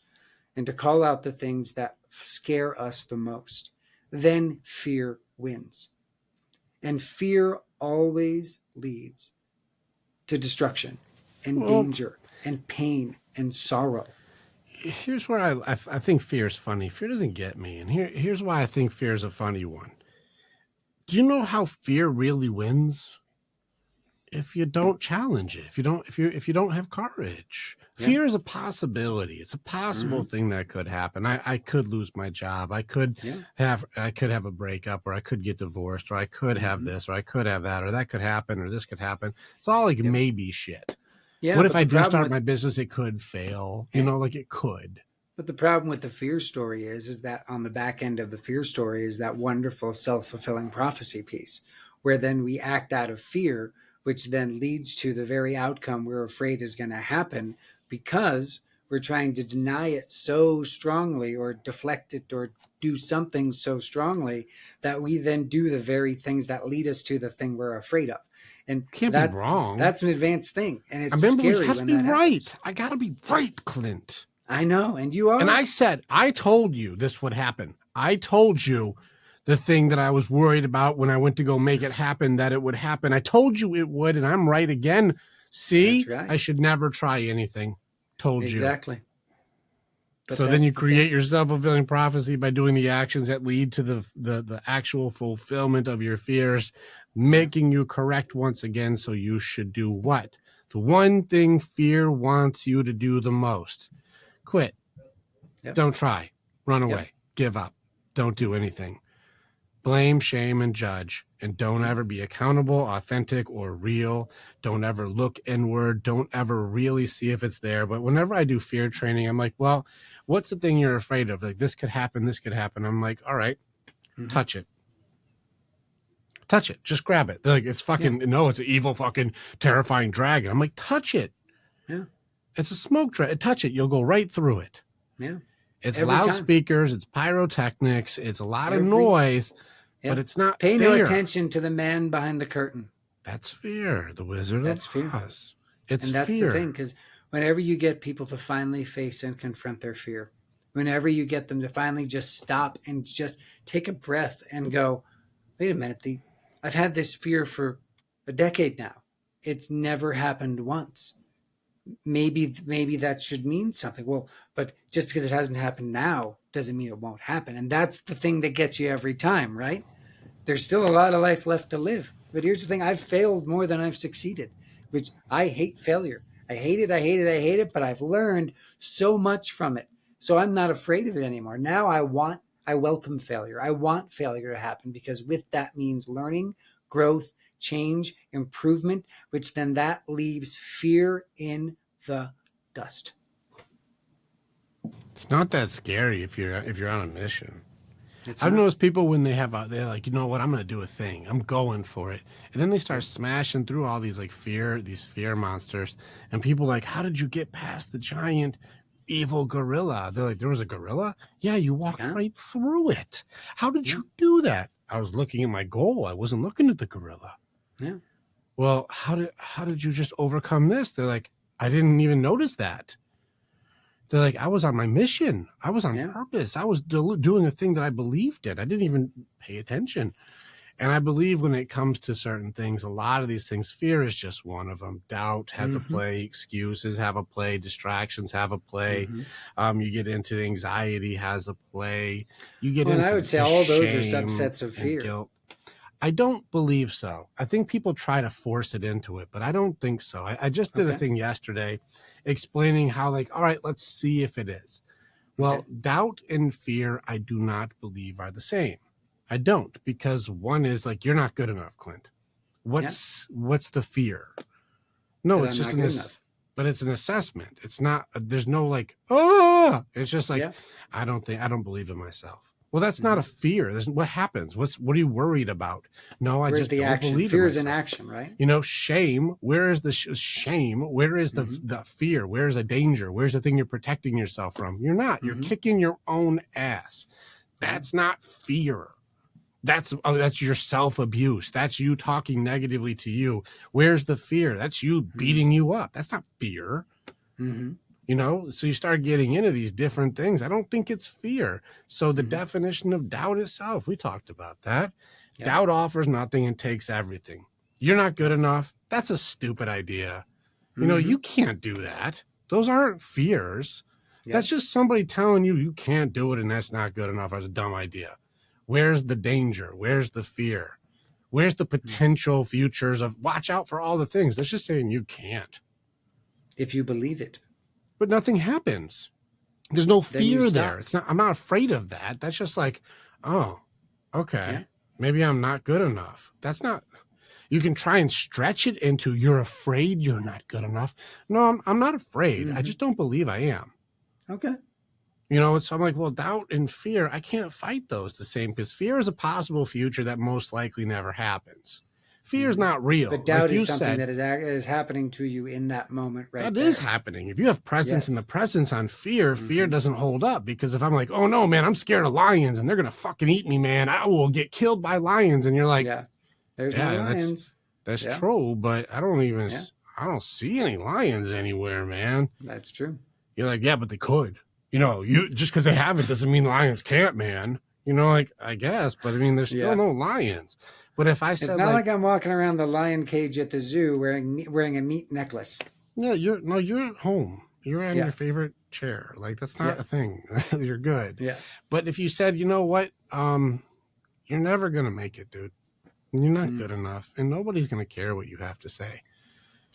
and to call out the things that scare us the most, then fear wins. And fear always leads to destruction and danger and pain and sorrow. Here's where I think fear is funny. Fear doesn't get me. And here's why I think fear is a funny one. Do you know how fear really wins? If you don't challenge it, if you don't have courage. Fear is a possibility. It's a possible thing that could happen. I could lose my job. I could have a breakup, or I could get divorced, or I could have this, or I could have that, or that could happen, or this could happen. It's all like maybe shit. What if I do start my business? It could fail. You know, like it could. But the problem with the fear story is that on the back end of the fear story is that wonderful self-fulfilling prophecy piece, where then we act out of fear, which then leads to the very outcome we're afraid is going to happen because we're trying to deny it so strongly or deflect it or do something so strongly that we then do the very things that lead us to the thing we're afraid of. And can't be wrong. That's an advanced thing. And it's scary we have to be right. I got to be right, Clint. I know. And you are. And I told you this would happen. I told you the thing that I was worried about when I went to go make it happen, that it would happen. I told you it would, and I'm right again. See, right. I should never try anything. Told you. Exactly. So then you create your self-fulfilling prophecy by doing the actions that lead to the actual fulfillment of your fears, making you correct once again. So you should do what? The one thing fear wants you to do the most. Quit. Don't try. Run away. Give up. Don't do anything. Blame, shame, and judge. And don't ever be accountable, authentic, or real. Don't ever look inward. Don't ever really see if it's there. But whenever I do fear training, I'm like, well, what's the thing you're afraid of? Like, this could happen, this could happen. I'm like, all right, touch it. Touch it. Just grab it. They're like, it's fucking, no, it's an evil fucking terrifying dragon. I'm like, touch it. Yeah. It's a smoke dragon. Touch it. You'll go right through it. Yeah. It's loudspeakers. It's pyrotechnics. It's a lot of noise. But it's not Pay no attention to the man behind the curtain. That's fear. The Wizard of Oz. It's fear. And that's the thing, because whenever you get people to finally face and confront their fear, whenever you get them to finally just stop and just take a breath and go, wait a minute, I've had this fear for a decade now. It's never happened once. Maybe that should mean something. Well, but just because it hasn't happened now doesn't mean it won't happen. And that's the thing that gets you every time, right? There's still a lot of life left to live. But here's the thing. I've failed more than I've succeeded, which I hate failure. I hate it, but I've learned so much from it. So I'm not afraid of it anymore. Now I welcome failure. I want failure to happen because with that means learning, growth, change, improvement, which then that leaves fear in the dust. It's not that scary if you're on a mission. I've noticed people when they're like, you know what, I'm going to do a thing. I'm going for it. And then they start smashing through all these these fear monsters. And people like, how did you get past the giant evil gorilla? They're like, there was a gorilla? Yeah, you walked right through it. How did you do that? I was looking at my goal. I wasn't looking at the gorilla. Yeah. Well, how did you just overcome this? They're like, I didn't even notice that. They're like, I was on my mission. I was on purpose. I was doing a thing that I believed in. I didn't even pay attention. And I believe when it comes to certain things, a lot of these things, fear is just one of them. Doubt has a play. Excuses have a play. Distractions have a play. You get into anxiety has a play. You get into I would say all those are subsets of fear. Guilt. I don't believe so. I think people try to force it into it, but I don't think so. I just did a thing yesterday explaining how, all right, let's see if it is. Well, doubt and fear, I do not believe are the same. I don't, because one is you're not good enough, Clint. What's the fear? No, it's just but it's an assessment. It's not, there's no like, oh, it's just like, Yeah. I don't believe in myself. Well, that's not a Mm-hmm. fear. What happens? What are you worried about? No, I Where's just the don't action? believe in Fear is an myself. action, right? You know, shame. Where is the shame? Where is Mm-hmm. the fear? Where's the danger? Where's the thing you're protecting yourself from? You're not. You're Mm-hmm. kicking your own ass. Yeah. That's not fear. That's your self-abuse. That's you talking negatively to you. Where's the fear? That's you beating you up. That's not fear. Mm-hmm. You know, so you start getting into these different things. I don't think it's fear. So the Mm-hmm. definition of doubt itself, we talked about that. Yeah. Doubt offers nothing and takes everything. You're not good enough. That's a stupid idea. You know, Mm-hmm. you can't do that. Those aren't fears. Yeah. That's just somebody telling you you can't do it and that's not good enough. That's a dumb idea. Where's the danger? Where's the fear? Where's the potential futures of watch out for all the things? That's just saying you can't. If you believe it, But nothing happens. There's no then you fear stop. there. It's not, I'm not afraid of that. That's just like, oh, okay. Yeah. Maybe I'm not good enough. That's not, you can try and stretch it into you're afraid you're not good enough. No, I'm not afraid. I just don't believe I am. Okay. You know, so I'm like, well, doubt and fear, I can't fight those the same because fear is a possible future that most likely never happens. Fear is not real. But doubt like you is something said, that is happening to you in that moment, right? that there. is happening. If you have presence in Yes. the presence on fear, fear doesn't hold up. Because if I'm like, oh no, man, I'm scared of lions and they're going to fucking eat me, man. I will get killed by lions. And you're like, Yeah. There's no lions. That's Yeah. true. But I don't even, Yeah. I don't see any lions anywhere, man. That's true. You're like, yeah, but they could. You know, you just because they haven't doesn't mean lions can't, man. You know, like, I guess, but I mean, there's still no lions. But if I said, it's not like I'm walking around the lion cage at the zoo wearing a meat necklace. yeah, you're at home. You're on your favorite chair. Like, that's not a thing. You're good. Yeah. But if you said, you know what, you're never gonna make it, dude. You're not good enough, and nobody's gonna care what you have to say.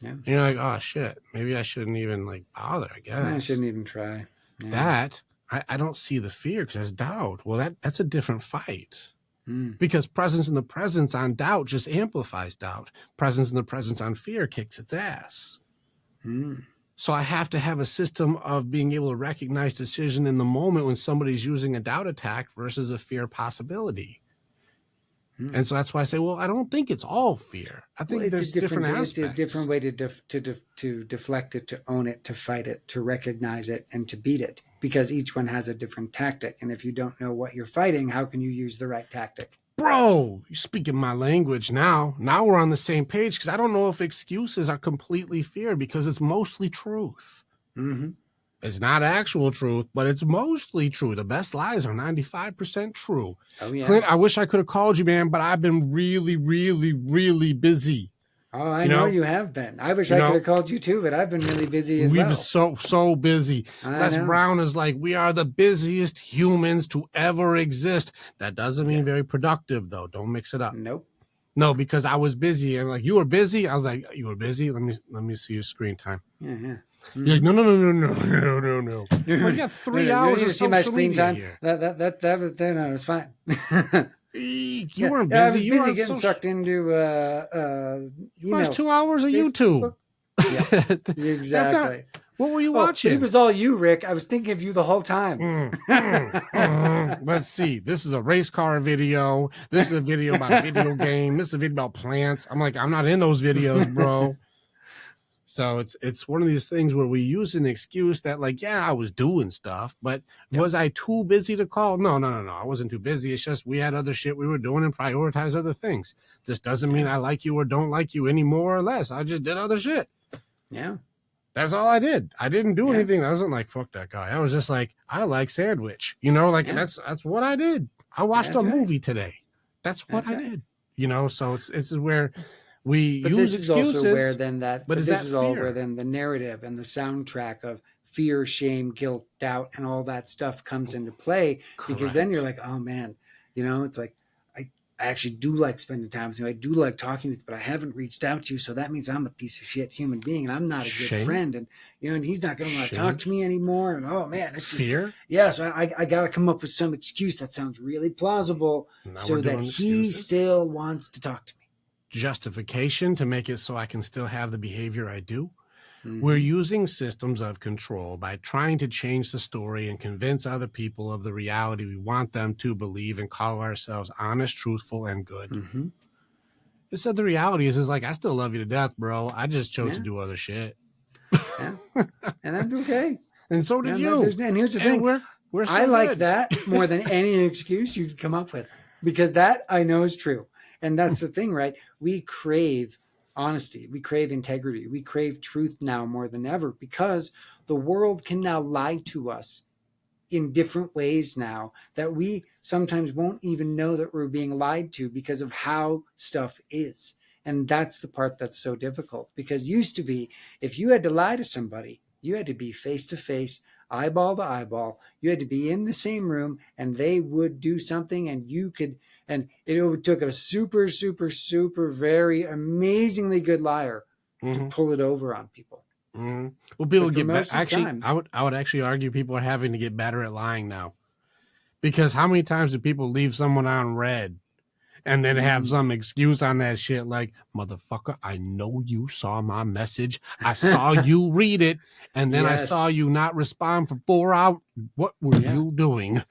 Yeah. And you're like, oh shit, maybe I shouldn't even like bother. I guess I shouldn't even try. Yeah. That I don't see the fear because that's doubt. Well, that's a different fight. Because presence in the presence on doubt just amplifies doubt. Presence in the presence on fear kicks its ass. So I have to have a system of being able to recognize decision in the moment when somebody's using a doubt attack versus a fear possibility. And so that's why I say, well, I don't think it's all fear. I think there's different aspects. It's a different way to deflect it, to own it, to fight it, to recognize it, and to beat it. Because each one has a different tactic. And if you don't know what you're fighting, how can you use the right tactic? Bro, you're speaking my language now. Now we're on the same page because I don't know if excuses are completely fear because it's mostly truth. It's not actual truth, but it's mostly true. The best lies are 95% true. Oh, yeah. Clint, I wish I could have called you, man, but I've been really, really, really busy. Oh, I know you have been. I wish I could have called you too, but I've been really busy as well. We've been so busy. Les Brown is like, we are the busiest humans to ever exist. That doesn't mean very productive, though. Don't mix it up. Nope. No, because I was busy. And like, you were busy? I was like, you were busy? Let me see your screen time. Yeah. You're like, no. I got 3 hours of see my screen time. Here. That was fine. You weren't busy. I was you busy getting sucked into you watched 2 hours of YouTube. Yeah, exactly. What were you watching? It was all you, Rick. I was thinking of you the whole time. Let's see. This is a race car video. This is a video about a video game. This is a video about plants. I'm like, I'm not in those videos, bro. So it's one of these things where we use an excuse that like, yeah, I was doing stuff, but was I too busy to call? No. I wasn't too busy. It's just we had other shit we were doing and prioritize other things. This doesn't mean I like you or don't like you any more or less. I just did other shit. Yeah. That's all I did. I didn't do anything. I wasn't like, fuck that guy. I was just like, I like sandwich. You know, like that's what I did. I watched a movie today. That's what I did. You know, so it's where we use excuses. This is also where then where then the narrative and the soundtrack of fear, shame, guilt, doubt, and all that stuff comes into play. Because then you're like, oh man, you know, it's like I actually do like spending time with you. I do like talking with you, but I haven't reached out to you. So that means I'm a piece of shit human being and I'm not a good friend. And, you know, and he's not going to want to talk to me anymore. And, oh man, it's just fear. Yeah. So I got to come up with some excuse that sounds really plausible so that he still wants to talk to me. Justification to make it so I can still have the behavior I do. We're Mm-hmm. using systems of control by trying to change the story and convince other people of the reality we want them to believe and call ourselves honest, truthful, and good. Mm-hmm. Instead, the reality is like, I still love you to death, bro. I just chose to Yeah. do other shit. Yeah. And that's okay. And so did And you. and here's the And thing. we're I still like good. that more than any excuse you could come up with, because that I know is true. And that's the thing, right? We crave honesty. We crave integrity. We crave truth now more than ever, because the world can now lie to us in different ways now that we sometimes won't even know that we're being lied to because of how stuff is. And that's the part that's so difficult, because used to be, if you had to lie to somebody, you had to be face to face, eyeball to eyeball. You had to be in the same room and they would do something and you could, and it took a super, super, super, very amazingly good liar to Mm-hmm. pull it over on people. Mm-hmm. Well, people But for get better. most of the Actually, time, I would actually argue people are having to get better at lying now. Because how many times do people leave someone on red and then have some excuse on that shit like, motherfucker, I know you saw my message. I saw you read it. And then I saw yes. you not respond for 4 hours. What were Yeah. you doing?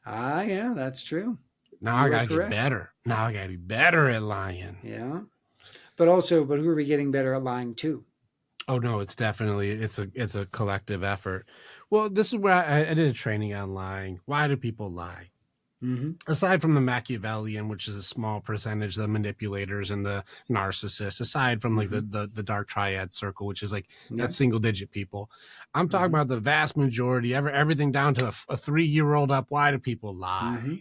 Ah, yeah, that's true. Now I You got are to get correct. better. Now I got to be better at lying. Yeah. But who are we getting better at lying to? Oh no, it's definitely it's a collective effort. Well, this is where I did a training on lying. Why do people lie? Mm-hmm. Aside from the Machiavellian, which is a small percentage, the manipulators and the narcissists, aside from like Mm-hmm. the dark triad circle, which is like that Yeah. single digit people, I'm talking Mm-hmm. about the vast majority, everything down to a 3-year-old up. Why do people lie? Mm-hmm.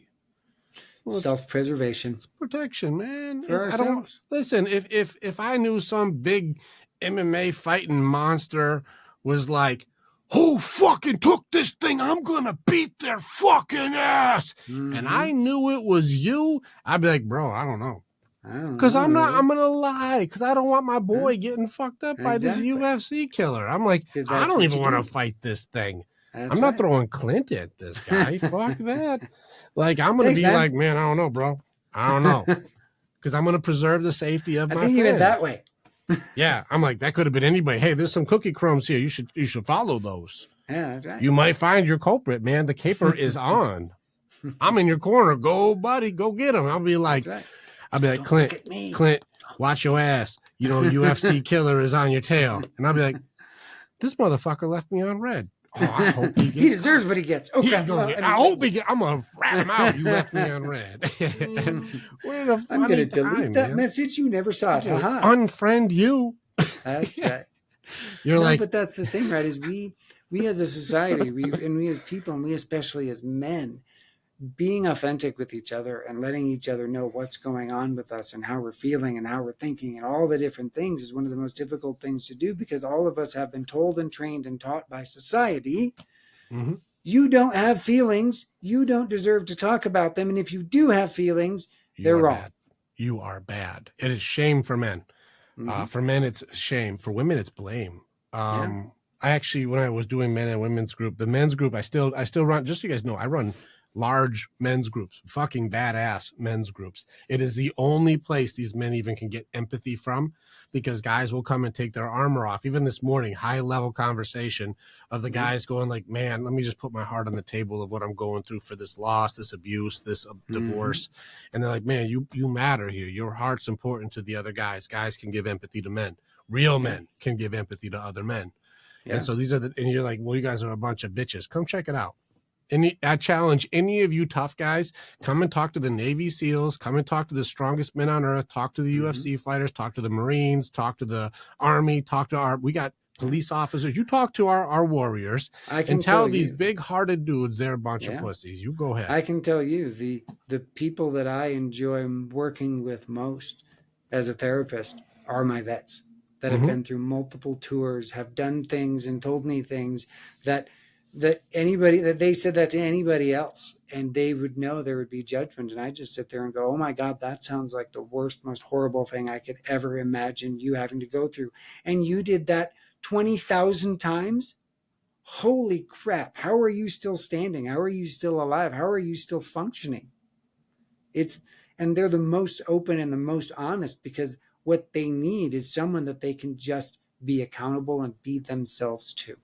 Well, Self-preservation it's protection, man. for I don't ourselves. listen. If I knew some big MMA fighting monster was like, who fucking took this thing? I'm gonna beat their fucking ass. And Mm-hmm. I knew it was you, I'd be like, bro, I don't know. I don't Cause know, I'm really. gonna lie. Cause I don't want my Huh? boy getting fucked up by this Exactly. UFC killer. I'm like, Because I that's don't what even you want to do. fight this thing. That's I'm not right. throwing Clint at this guy. Fuck that. Like, I'm gonna Thanks, be man. like, man, I don't know, bro. I don't know. Because I'm going to preserve the safety of I my think you meant friend. that way. Yeah, I'm like, that could have been anybody. Hey, there's some cookie crumbs here. You should follow those. Yeah, that's right. You might find your culprit, man. The caper is on. I'm in your corner. Go, buddy, go get him. That's right. I'll be Just like, don't look Clint, at me. Clint, watch your ass. You know, UFC killer is on your tail. And I'll be like, this motherfucker left me on red. Oh, I hope he He gets deserves caught. what he gets. Oh He crap! gonna Well, get. I I mean, hope he get. I'm gonna rat him out. You left me on red. We're in a I'm funny gonna delete time, that man. message. You never saw I'm it. gonna Haha. unfriend you. That's right. You're No, like, but that's the thing, right? Is we as a society, we as people, and we especially as men, being authentic with each other and letting each other know what's going on with us and how we're feeling and how we're thinking and all the different things is one of the most difficult things to do, because all of us have been told and trained and taught by society, mm-hmm, you don't have feelings, you don't deserve to talk about them, and if you do have feelings, you they're are wrong. bad. You are bad. It is shame for men. Mm-hmm. For men, it's shame. For women, it's blame. Yeah. I actually, when I was doing men and women's group, the men's group, I still run. Just so you guys know, I run large men's groups, fucking badass men's groups. It is the only place these men even can get empathy from, because guys will come and take their armor off. Even this morning, high level conversation of the Yeah. guys going like, man, let me just put my heart on the table of what I'm going through for this loss, this abuse, this Mm-hmm. divorce. And they're like, man, you matter here. Your heart's important to the other guys. Guys can give empathy to men. Real Yeah. men can give empathy to other men. And Yeah. so these are and you're like, well, you guys are a bunch of bitches. Come check it out. I challenge any of you tough guys, come and talk to the Navy SEALs, come and talk to the strongest men on earth, talk to the Mm-hmm. UFC fighters, talk to the Marines, talk to the Army, we got Yeah. police officers. You talk to our warriors I and can tell tell these you. big hearted dudes they're a bunch of Yeah. pussies. You go ahead. I can tell you the people that I enjoy working with most as a therapist are my vets that have Mm-hmm. been through multiple tours, have done things and told me things that anybody that they said that to anybody else and they would know there would be judgment, and I just sit there and go, oh my god, that sounds like the worst, most horrible thing I could ever imagine you having to go through, and you did that 20,000 times. Holy crap, how are you still standing? How are you still alive? How are you still functioning? It's and they're the most open and the most honest, because what they need is someone that they can just be accountable and be themselves too.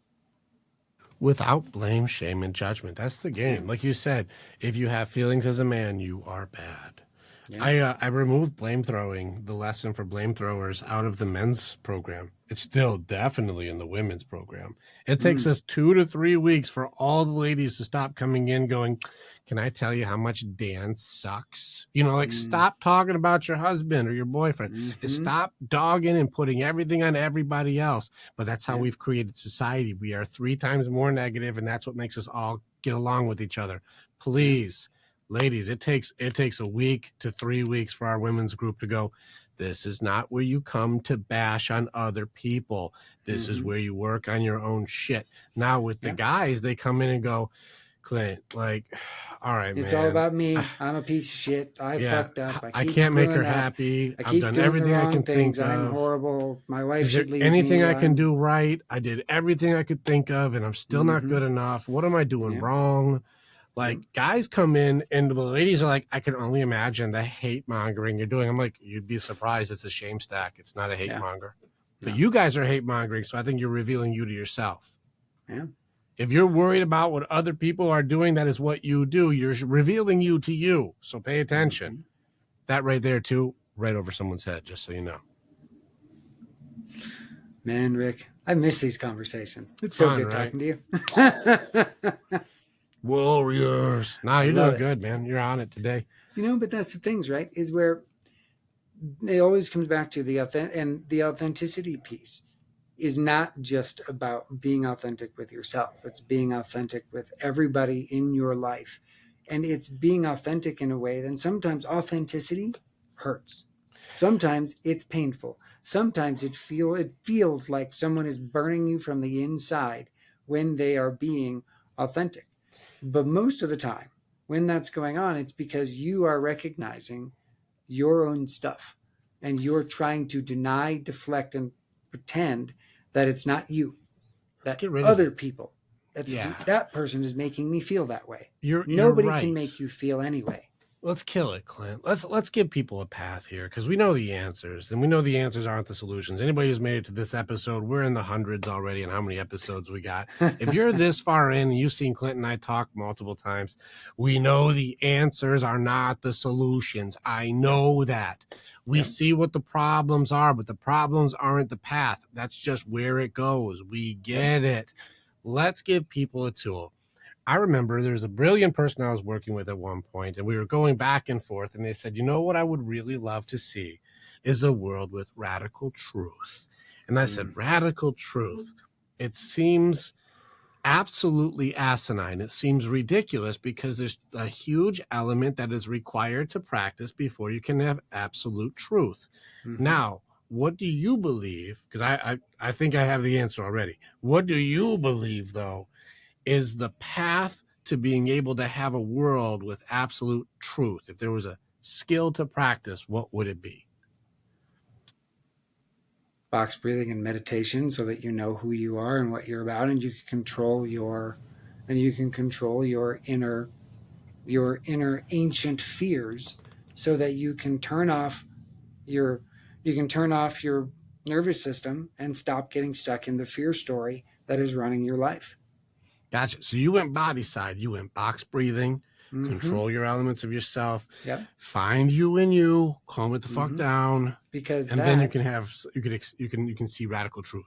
Without blame, shame, and judgment. That's the Yeah. game. Like you said, if you have feelings as a man, you are bad. Yeah. I removed blame throwing, the lesson for blame throwers, out of the men's program. It's still definitely in the women's program. It takes us 2 to 3 weeks for all the ladies to stop coming in going, can I tell you how much Dan sucks? You know, like stop talking about your husband or your boyfriend. And stop dogging and putting everything on everybody else. But that's how we've created society. We are 3 times more negative, and that's what makes us all get along with each other. Please. Ladies, it takes a week to 3 weeks for our women's group to go, this is not where you come to bash on other people. This is where you work on your own shit. Now with the guys, they come in and go, Clint, like, all right, it's man. all about me. I'm a piece of shit. I fucked up. I keep can't make her screwing up. happy. I I've keep done doing the everything I wrong can things. think I'm of. horrible. My wife Is there should leave anything me. I can do right? I did everything I could think of, and I'm still not good enough. What am I doing wrong? Like guys come in and the ladies are like, I can only imagine the hate mongering you're doing. I'm like, you'd be surprised. It's a shame stack. It's not a hate monger. But you guys are hate mongering. So I think you're revealing you to yourself. Yeah. If you're worried about what other people are doing, that is what you do. You're revealing you to you. So pay attention. That right there too, right over someone's head, just so you know. Man, Rick, I miss these conversations. It's so fun, good right? talking to you. Warriors. Nah, you're love doing good, man. You're on it today. You know, but that's the things, right? Is where it always comes back to the authenticity piece is not just about being authentic with yourself. It's being authentic with everybody in your life. And it's being authentic in a way, then sometimes authenticity hurts. Sometimes it's painful. Sometimes it feels like someone is burning you from the inside when they are being authentic. But most of the time, when that's going on, it's because you are recognizing your own stuff and you're trying to deny, deflect, and pretend that it's not you, Let's that get rid other of it. people, that person is making me feel that way. You're Nobody right. can make you feel anyway. Let's kill it, Clint. Let's give people a path here because we know the answers, and we know the answers aren't the solutions. Anybody who's made it to this episode, we're in the hundreds already, and how many episodes we got. If you're this far in and you've seen Clint and I talk multiple times, we know the answers are not the solutions. I know that. We see what the problems are, but the problems aren't the path. That's just where it goes. We get it. Let's give people a tool. I remember there was a brilliant person I was working with at one point, and we were going back and forth, and they said, you know what I would really love to see is a world with radical truth. And I said, radical truth. It seems absolutely asinine. It seems ridiculous because there's a huge element that is required to practice before you can have absolute truth. Now, what do you believe? Because I think I have the answer already. What do you believe, though, is the path to being able to have a world with absolute truth? If there was a skill to practice, what would it be? Box breathing and meditation, so that you know who you are and what you're about, and you can control your inner ancient fears, so that you can turn off your nervous system and stop getting stuck in the fear story that is running your life. Gotcha. So you went body side. You went box breathing, control your elements of yourself, find you in you, calm it the fuck down, because and then you can see radical truth.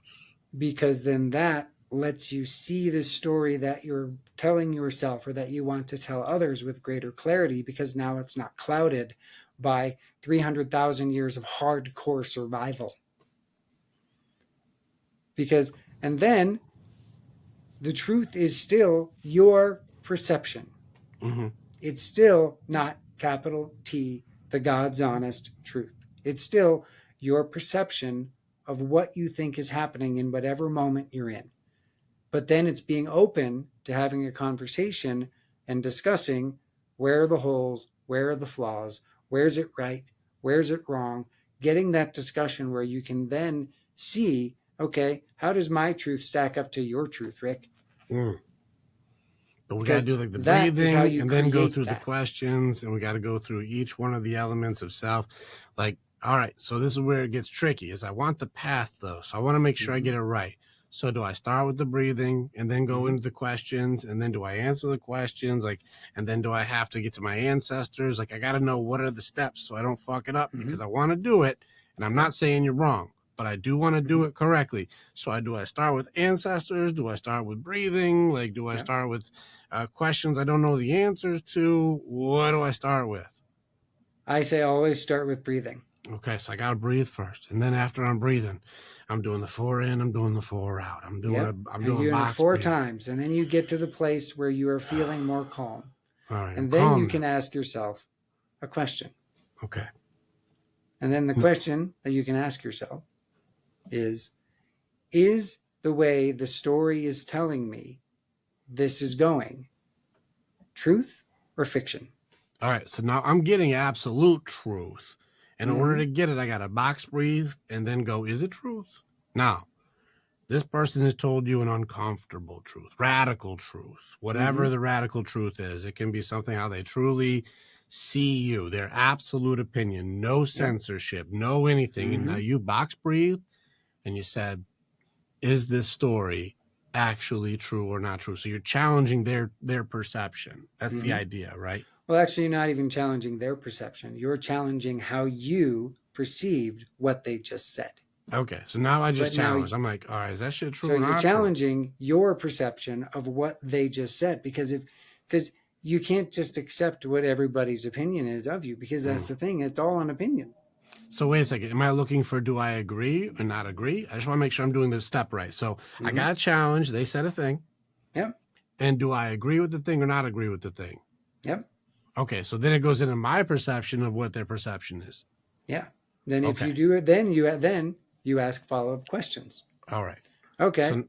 Because then that lets you see the story that you're telling yourself or that you want to tell others with greater clarity, because now it's not clouded by 300,000 years of hardcore survival. And then the truth is still your perception. It's still not capital T, the God's honest truth. It's still your perception of what you think is happening in whatever moment you're in. But then it's being open to having a conversation and discussing where are the holes, where are the flaws, where's it right, where's it wrong, getting that discussion where you can then see, okay, how does my truth stack up to your truth, Rick? But we got to do like the breathing and then go through the questions, and we got to go through each one of the elements of self. Like All right, so this is where it gets tricky. Is I want the path though, so I want to make sure I Mm-hmm. get it right. So do I start with the breathing and then go Mm-hmm. into the questions, and then do I answer the questions, like, and then do I have to get to my ancestors? Like, I got to know what are the steps so I don't fuck it up, Mm-hmm. because I want to do it, and I'm Yep. not saying you're wrong, but I do want to do Mm-hmm. it correctly. So I start with ancestors? Do I start with breathing? Like, do I Yep. start with questions I don't know the answers to? What do I start with? I say always start with breathing. Okay, so I gotta breathe first, and then after I'm breathing, I'm doing the 4 in, I'm doing the 4 out. Yep. I'm And doing you're doing it box 4 breathing. times. And then you get to the place where you are feeling more calm. All right, I'm And then you calm now. can ask yourself a question. Okay. And then the question that you can ask yourself is the way the story is telling me this is going truth or fiction? All right, so now I'm getting absolute truth. In order Mm-hmm. to get it, I gotta box breathe and then go, is it truth? Now, this person has told you an uncomfortable truth, radical truth, Mm-hmm. whatever the radical truth is. It can be something how they truly see you, their absolute opinion, no Yep. censorship, no anything. And now Mm-hmm. you box breathe and you said, is this story actually true or not true? So you're challenging their perception. That's the Mm-hmm. idea, right? Well, actually, you're not even challenging their perception. You're challenging how you perceived what they just said. Okay, so now I just But now, challenged. I'm like, all right, is that shit so true or you're not true? challenging your perception of what they just said because you can't just accept what everybody's opinion is of you because that's Mm. the thing. It's all an opinion. So wait a second. Am I looking for do I agree or not agree? I just want to make sure I'm doing the step right. So I Mm-hmm. got a challenge. They said a thing. Yep. And do I agree with the thing or not agree with the thing? Yep. Okay, so then it goes into my perception of what their perception is. Yeah. Then if Okay, you do it, then you ask follow-up questions. all right. Okay. So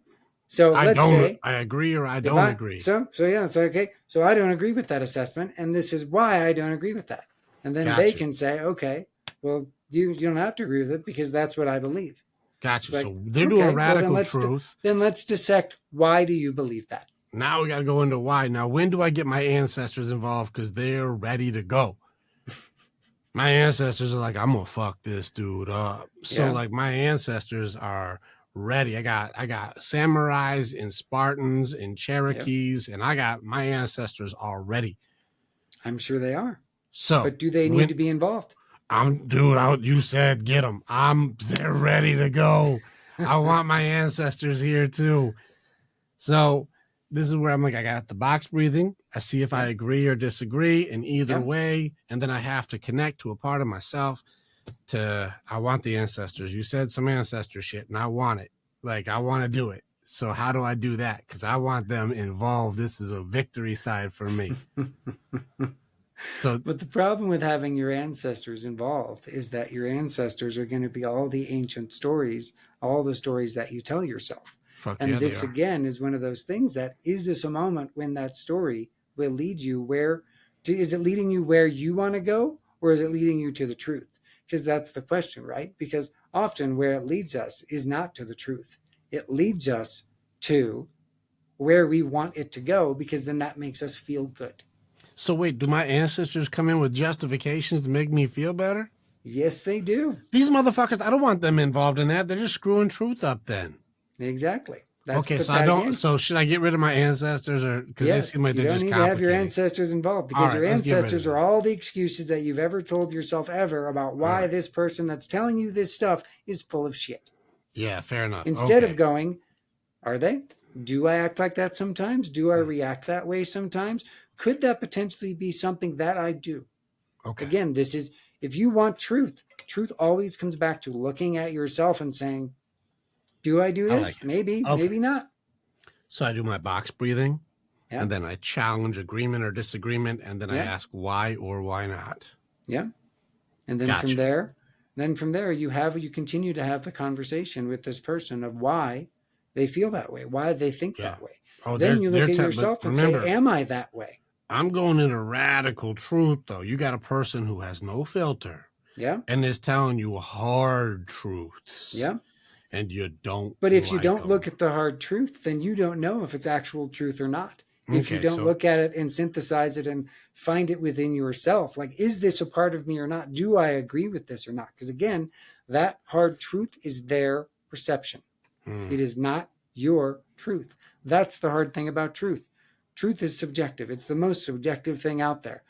So let's say I agree or I if don't I agree. so yeah, so okay, so I don't agree with that assessment, and this is why I don't agree with that. And then they Gotcha. can say, okay, well, you don't have to agree with it because that's what I believe. Gotcha. It's like, So they're doing okay, well radical truth. then let's dissect why do you believe that? Now we got to go into why. Now, when do I get my ancestors involved? Because they're ready to go. My ancestors are like, I'm gonna fuck this dude up. So Yeah, like my ancestors are ready. I got samurais and Spartans and yep, Cherokees, and I got my ancestors are ready. I'm sure they are. So But do they need when to be involved? you said get them. They're ready to go. I want my ancestors here too. So this is where I'm like, I got the box breathing. I see if I Yep, agree or disagree in either yep. way. And then I have to connect to a part of myself I want the ancestors. You said some ancestor shit and I want it. Like, I want to do it. So how do I do that? Because I want them involved. This is a victory side for me. So, But the problem with having your ancestors involved is that your ancestors are going to be all the ancient stories, all the stories that you tell yourself. fuck And yeah, they this are. again is one of those things that is this a moment when that story will lead you where is it leading you where you want to go or is it leading you to the truth? Because that's the question, right? Because often where it leads us is not to the truth. It leads us to where we want it to go because then that makes us feel good. So wait, do my ancestors come in with justifications to make me feel better? Yes, they do. These motherfuckers, I don't want them involved in that. They're just screwing truth up then. Exactly. That's Okay, but so I that don't. again. So should I get rid of my ancestors, or because they seem Yes, like you they're don't just need to have your complicating? ancestors involved All because right, your let's get rid of ancestors are them. all the excuses that you've ever told yourself ever about All why right. this person that's telling you this stuff is full of shit. Yeah, fair enough. Instead of Okay. going, are they? Do I act like that sometimes? Do I Mm, react that way sometimes? Could that potentially be something that I do? okay. Again, this is if you want truth, truth always comes back to looking at yourself and saying, do I do I like this? this. Maybe, Okay. maybe not. So I do my box breathing, Yeah, and then I challenge agreement or disagreement, and then I yeah, ask why or why not. yeah. And Gotcha. then from there you continue to have the conversation with this person of why they feel that way, why they think Yeah. that way. Oh, Then you look at but yourself and say, remember, am I that way? I'm going into radical truth though. You got a person who has no filter Yeah, and is telling you hard truths, yeah. and you don't But if you like don't look them. at the hard truth, then you don't know if it's actual truth or not. if you Okay, don't so look at it and synthesize it and find it within yourself. Like, is this a part of me or not? Do I agree with this or not? Because again, that hard truth is their perception. It is not your truth. That's the hard thing about truth. Truth is subjective. It's the most subjective thing out there.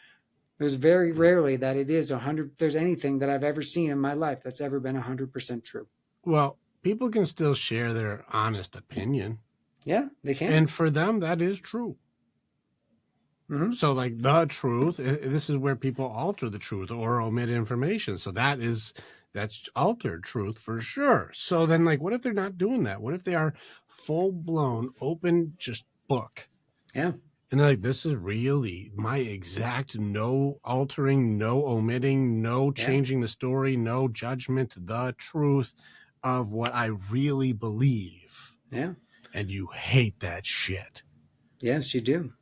There's very rarely that it is 100. There's anything that I've ever seen in my life that's ever been 100% true. well, people can still share their honest opinion. Yeah, they can. And for them, that is true. Mm-hmm. So, like the truth, this is where people alter the truth or omit information. So that's altered truth for sure. So then, like, what if they're not doing that? What if they are full blown open, just book? Yeah. And they're like, this is really my exact, no altering, no omitting, no changing the story, no judgment, the truth of what I really believe. Yeah. And you hate that shit. Yes, you do.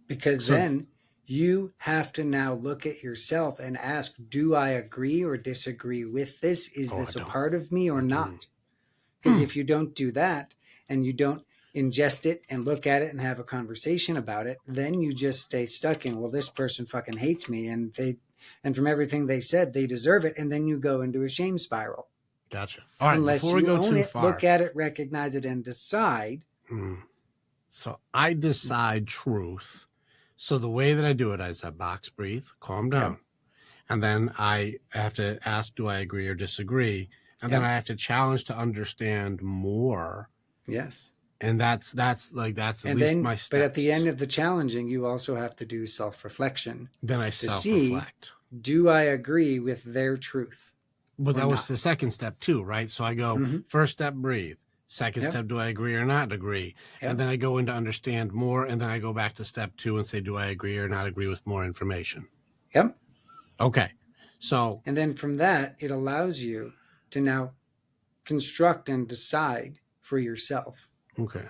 Because then you have to now look at yourself and ask, do I agree or disagree with this? Is this a part of me or not? Because if you don't do that and you don't ingest it and look at it and have a conversation about it, then you just stay stuck in, well, this person fucking hates me and from everything they said, they deserve it. And then you go into a shame spiral. Gotcha. All right, unless before we you go own too it, far. look at it, recognize it, and decide. So I decide truth. So the way that I do it is I box breathe, calm down. And then I have to ask, do I agree or disagree? And then I have to challenge to understand more. Yes. And that's at least my steps. But at the end of the challenging, you also have to do self-reflection. Then I self-reflect. Do I agree with their truth? But that was the second step too, right? So I go, first step, breathe. Second step, do I agree or not agree? And then I go into understand more. And then I go back to step 2 and say, do I agree or not agree with more information? Yep. Okay. So. And then from that, it allows you to now construct and decide for yourself. Okay.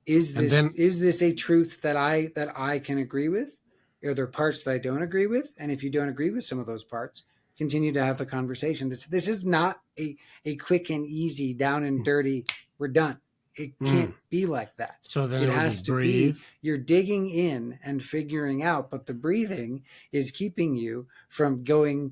Is this a truth that I can agree with? Are there parts that I don't agree with? And if you don't agree with some of those parts, continue to have the conversation. This is not a quick and easy, down and dirty, we're done. It can't be like that. So then it has to breathe. be, you're digging in and figuring out, but the breathing is keeping you from going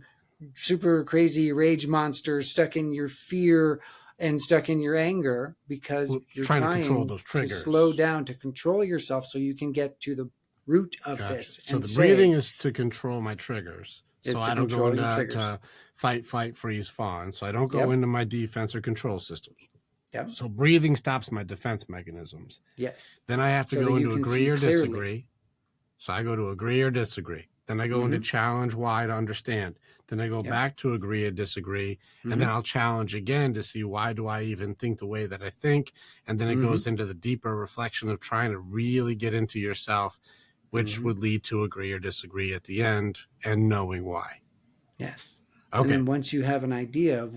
super crazy rage monster, stuck in your fear and stuck in your anger, because you're trying to control those triggers, to slow down, to control yourself so you can get to the root of this. So the breathing is to control my triggers. So I don't go into fight, flight, freeze, fawn. So I don't go into my defense or control systems. Yep. So breathing stops my defense mechanisms. Yes. Then I have to go into agree or disagree. So I go to agree or disagree. Then I go into challenge, why, to understand. Then I go back to agree or disagree. And then I'll challenge again to see, why do I even think the way that I think? And then it goes into the deeper reflection of trying to really get into yourself, which would lead to agree or disagree at the end and knowing why. Yes. Okay. And then once you have an idea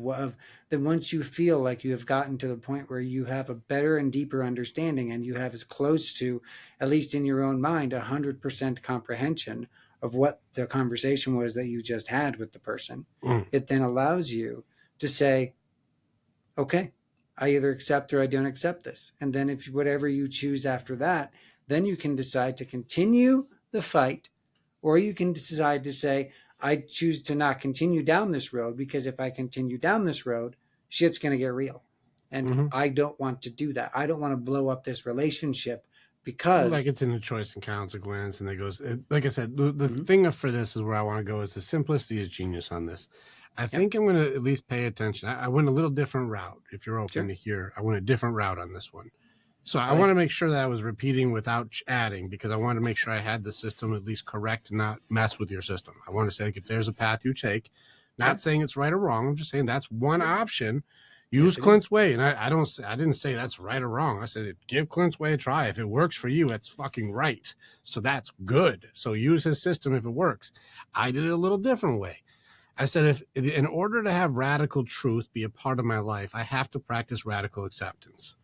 then once you feel like you have gotten to the point where you have a better and deeper understanding, and you have as close to, at least in your own mind, 100% comprehension of what the conversation was that you just had with the person, it then allows you to say, okay, I either accept or I don't accept this. And then if whatever you choose after that, then you can decide to continue the fight, or you can decide to say, I choose to not continue down this road, because if I continue down this road, shit's going to get real. And I don't want to do that. I don't want to blow up this relationship, because like, it's in the choice and consequence. And it goes, like I said, the thing for this is where I want to go is the simplicity is genius on this. I think I'm going to at least pay attention. I went a little different route. If you're open to hear, I went a different route on this one. So I want to make sure that I was repeating without adding, because I wanted to make sure I had the system at least correct and not mess with your system. I want to say, like, if there's a path you take, not saying it's right or wrong, I'm just saying that's one option. Use Clint's way. And I didn't say that's right or wrong. I said, give Clint's way a try. If it works for you, it's fucking right. So that's good. So use his system if it works. I did it a little different way. I said, if in order to have radical truth be a part of my life, I have to practice radical acceptance.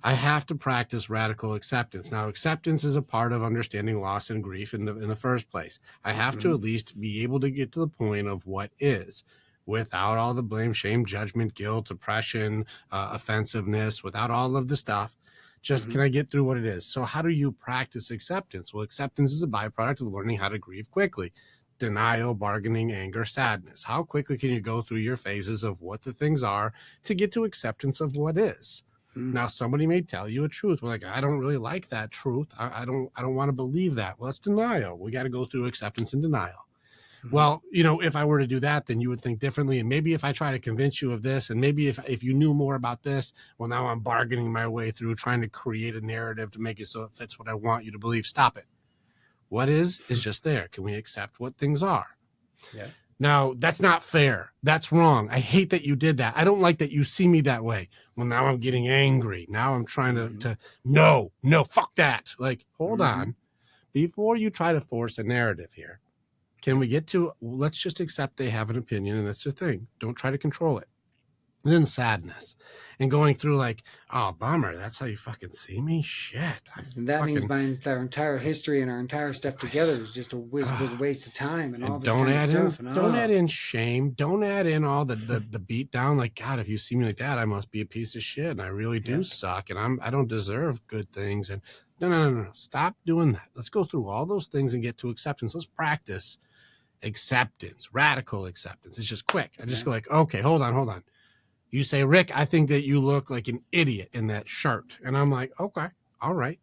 I have to practice radical acceptance. Now, acceptance is a part of understanding loss and grief in the first place. I have to at least be able to get to the point of what is, without all the blame, shame, judgment, guilt, oppression, offensiveness, without all of the stuff, Just can I get through what it is? So how do you practice acceptance? Well, acceptance is a byproduct of learning how to grieve quickly. Denial, bargaining, anger, sadness. How quickly can you go through your phases of what the things are to get to acceptance of what is? Now, somebody may tell you a truth. We're like, I don't really like that truth. I don't want to believe that. Well, that's denial. We got to go through acceptance and denial. Well, if I were to do that, then you would think differently. And maybe if I try to convince you of this, and maybe if you knew more about this, well, now I'm bargaining my way through trying to create a narrative to make it so it fits what I want you to believe. Stop it. What is just there. Can we accept what things are? Yeah. Now, that's not fair. That's wrong. I hate that you did that. I don't like that you see me that way. Well, now I'm getting angry. Now I'm trying to no, fuck that. Like, hold on. Before you try to force a narrative here, can we get to, let's just accept they have an opinion and that's their thing. Don't try to control it. And then sadness and going through like, oh, bummer. That's how you fucking see me? Shit. And that means our entire history and our entire stuff together was just was a waste of time and all this kind of stuff. Don't add in shame. Don't add in all the beat down. Like, God, if you see me like that, I must be a piece of shit. And I really do suck. And I don't deserve good things. And no. Stop doing that. Let's go through all those things and get to acceptance. Let's practice acceptance, radical acceptance. It's just quick. I just go like, okay, hold on. You say, Rick, I think that you look like an idiot in that shirt. And I'm like, okay, all right.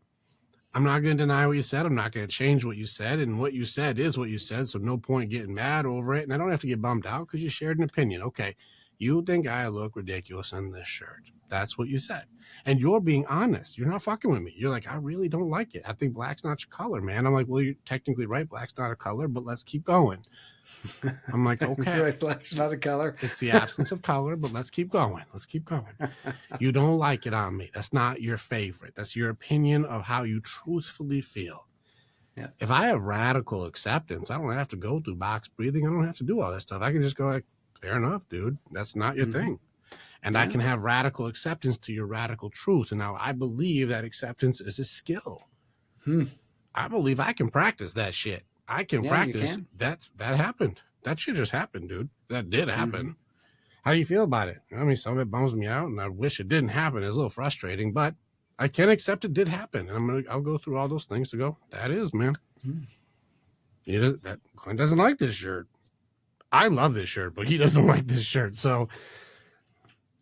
I'm not going to deny what you said. I'm not going to change what you said. And what you said is what you said. So no point getting mad over it. And I don't have to get bummed out because you shared an opinion. Okay, you think I look ridiculous in this shirt. That's what you said. And you're being honest. You're not fucking with me. You're like, I really don't like it. I think black's not your color, man. I'm like, well, you're technically right. Black's not a color, but let's keep going. I'm like, okay. Right, black's not a color. It's the absence of color, but let's keep going. You don't like it on me. That's not your favorite. That's your opinion of how you truthfully feel. Yeah. If I have radical acceptance, I don't have to go through box breathing. I don't have to do all that stuff. I can just go like, fair enough, dude. That's not your thing. And I can have radical acceptance to your radical truth. And now I believe that acceptance is a skill. I believe I can practice that shit. I can practice that happened. That shit just happened, dude. That did happen. How do you feel about it? I mean, some of it bums me out and I wish it didn't happen. It's a little frustrating, but I can accept it did happen. And I'll go through all those things to go, that is, man. That Clint doesn't like this shirt. I love this shirt, but he doesn't like this shirt. So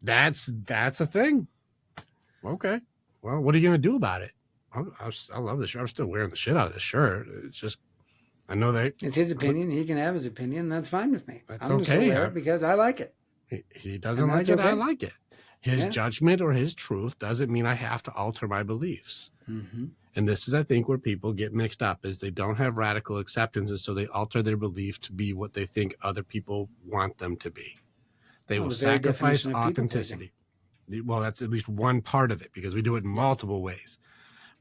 that's a thing. Okay. Well, what are you going to do about it? I love this shirt. I'm still wearing the shit out of this shirt. It's just, I know that it's his opinion. He can have his opinion. That's fine with me. That's I'm okay. Wear it because I like it. He doesn't like it. Okay. I like it. His judgment or his truth doesn't mean I have to alter my beliefs. And this is, I think, where people get mixed up is they don't have radical acceptance. And so they alter their belief to be what they think other people want them to be. They will sacrifice authenticity. Well, that's at least one part of it because we do it in multiple ways.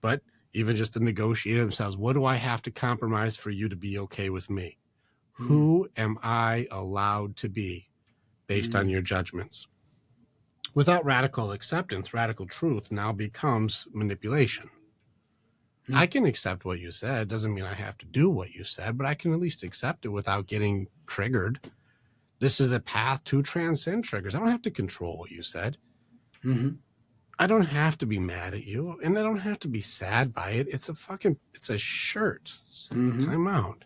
But even just to negotiate themselves, what do I have to compromise for you to be okay with me? Who am I allowed to be based on your judgments? Without radical acceptance, radical truth now becomes manipulation. I can accept what you said. Doesn't mean I have to do what you said, but I can at least accept it without getting triggered. This is a path to transcend triggers. I don't have to control what you said. I don't have to be mad at you, and I don't have to be sad by it. It's a shirt. Time out.